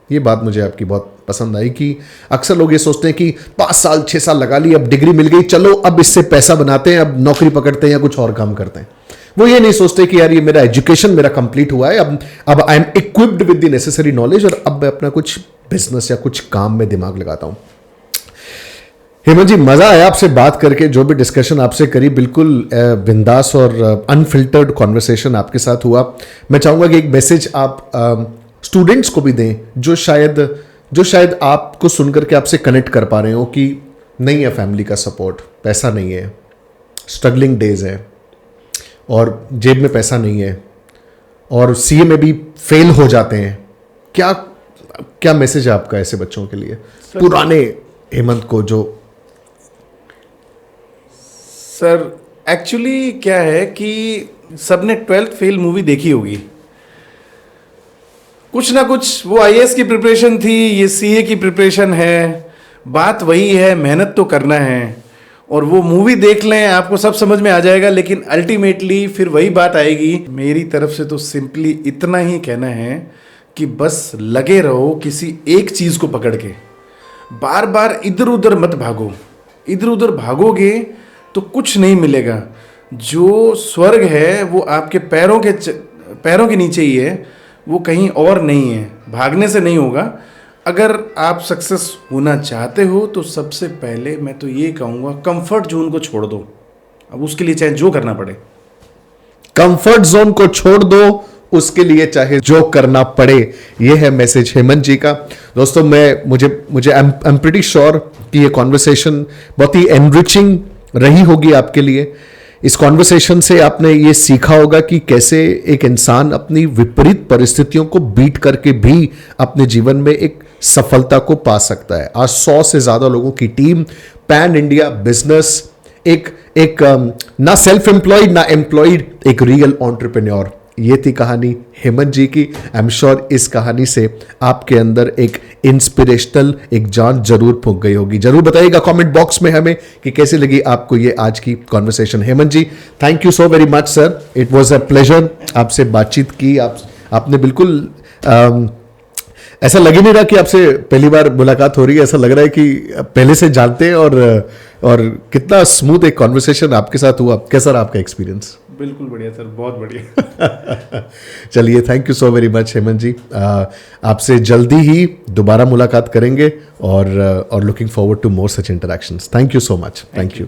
ये बात मुझे आपकी बहुत पसंद आई कि अक्सर लोग ये सोचते हैं कि 5 साल 6 साल लगा ली, अब डिग्री मिल गई, चलो अब इससे पैसा बनाते हैं, अब नौकरी पकड़ते हैं या कुछ और काम करते हैं। वो ये नहीं सोचते कि यार ये मेरा एजुकेशन मेरा कंप्लीट हुआ है, अब I am equipped with the necessary knowledge और अब मैं अपना कुछ बिजनेस या कुछ काम में दिमाग लगाता हूं। हेमंत जी, मजा आया आपसे बात करके, जो भी डिस्कशन आपसे करी बिल्कुल बिंदास और अनफिल्टर्ड कॉन्वर्सेशन आपके साथ हुआ। मैं चाहूंगा कि एक मैसेज आप स्टूडेंट्स को भी दें जो शायद आपको सुनकर के आपसे कनेक्ट कर पा रहे हो कि नहीं है फैमिली का सपोर्ट, पैसा नहीं है, स्ट्रगलिंग डेज है और जेब में पैसा नहीं है और सीए में भी फेल हो जाते हैं। क्या मैसेज है आपका ऐसे बच्चों के लिए, पुराने हेमंत को जो? सर एक्चुअली क्या है कि सबने 12th फेल मूवी देखी होगी, कुछ ना कुछ वो आईएएस की प्रिपरेशन थी, ये सीए की प्रिपरेशन है, बात वही है, मेहनत तो करना है। और वो मूवी देख लें, आपको सब समझ में आ जाएगा, लेकिन अल्टीमेटली फिर वही बात आएगी। मेरी तरफ से तो सिंपली इतना ही कहना है कि बस लगे रहो किसी एक चीज़ को पकड़ के, बार बार इधर उधर मत भागो। इधर उधर भागोगे तो कुछ नहीं मिलेगा। जो स्वर्ग है वो आपके पैरों के नीचे ही है, वो कहीं और नहीं है, भागने से नहीं होगा। अगर आप सक्सेस होना चाहते हो तो सबसे पहले मैं तो ये कहूँगा कंफर्ट जोन को छोड़ दो। अब उसके लिए चाहे जो करना पड़े, कंफर्ट जोन को छोड़ दो, उसके लिए चाहे जो करना पड़े। ये है मैसेज हेमंत जी का। दोस्तों मुझे आई एम प्रीटी श्योर कि ये कॉन्वर्सेशन बहुत ही एनरिचिंग रही होगी आपके लिए। इस कॉन्वर्सेशन से आपने ये सीखा होगा कि कैसे एक इंसान अपनी विपरीत परिस्थितियों को बीट करके भी अपने जीवन में एक सफलता को पा सकता है। आज 100 से ज्यादा लोगों की टीम, पैन इंडिया बिजनेस, एक ना सेल्फ एम्प्लॉयड ना एम्प्लॉयड, एक रियल एंटरप्रेन्योर। ये थी कहानी हेमंत जी की। आई एम श्योर इस कहानी से आपके अंदर एक इंस्पिरेशनल एक जान जरूर फूंक गई होगी। जरूर बताइएगा कमेंट बॉक्स में हमें कि कैसी लगी आपको ये आज की conversation. Hemant ji, thank you so very much sir, it was a pleasure आपसे बातचीत की। आपने बिल्कुल ऐसा लग ही नहीं रहा कि आपसे पहली बार मुलाकात हो रही है, ऐसा लग रहा है कि पहले से जानते हैं और कितना स्मूथ एक कॉन्वर्सेशन आपके साथ हुआ। कैसा रहा आपका एक्सपीरियंस? बिल्कुल बढ़िया सर, बहुत बढ़िया। चलिए, thank you so very much Hemant ji. आपसे जल्दी ही दोबारा मुलाकात करेंगे और looking forward to more such interactions. Thank you so much. Thank you.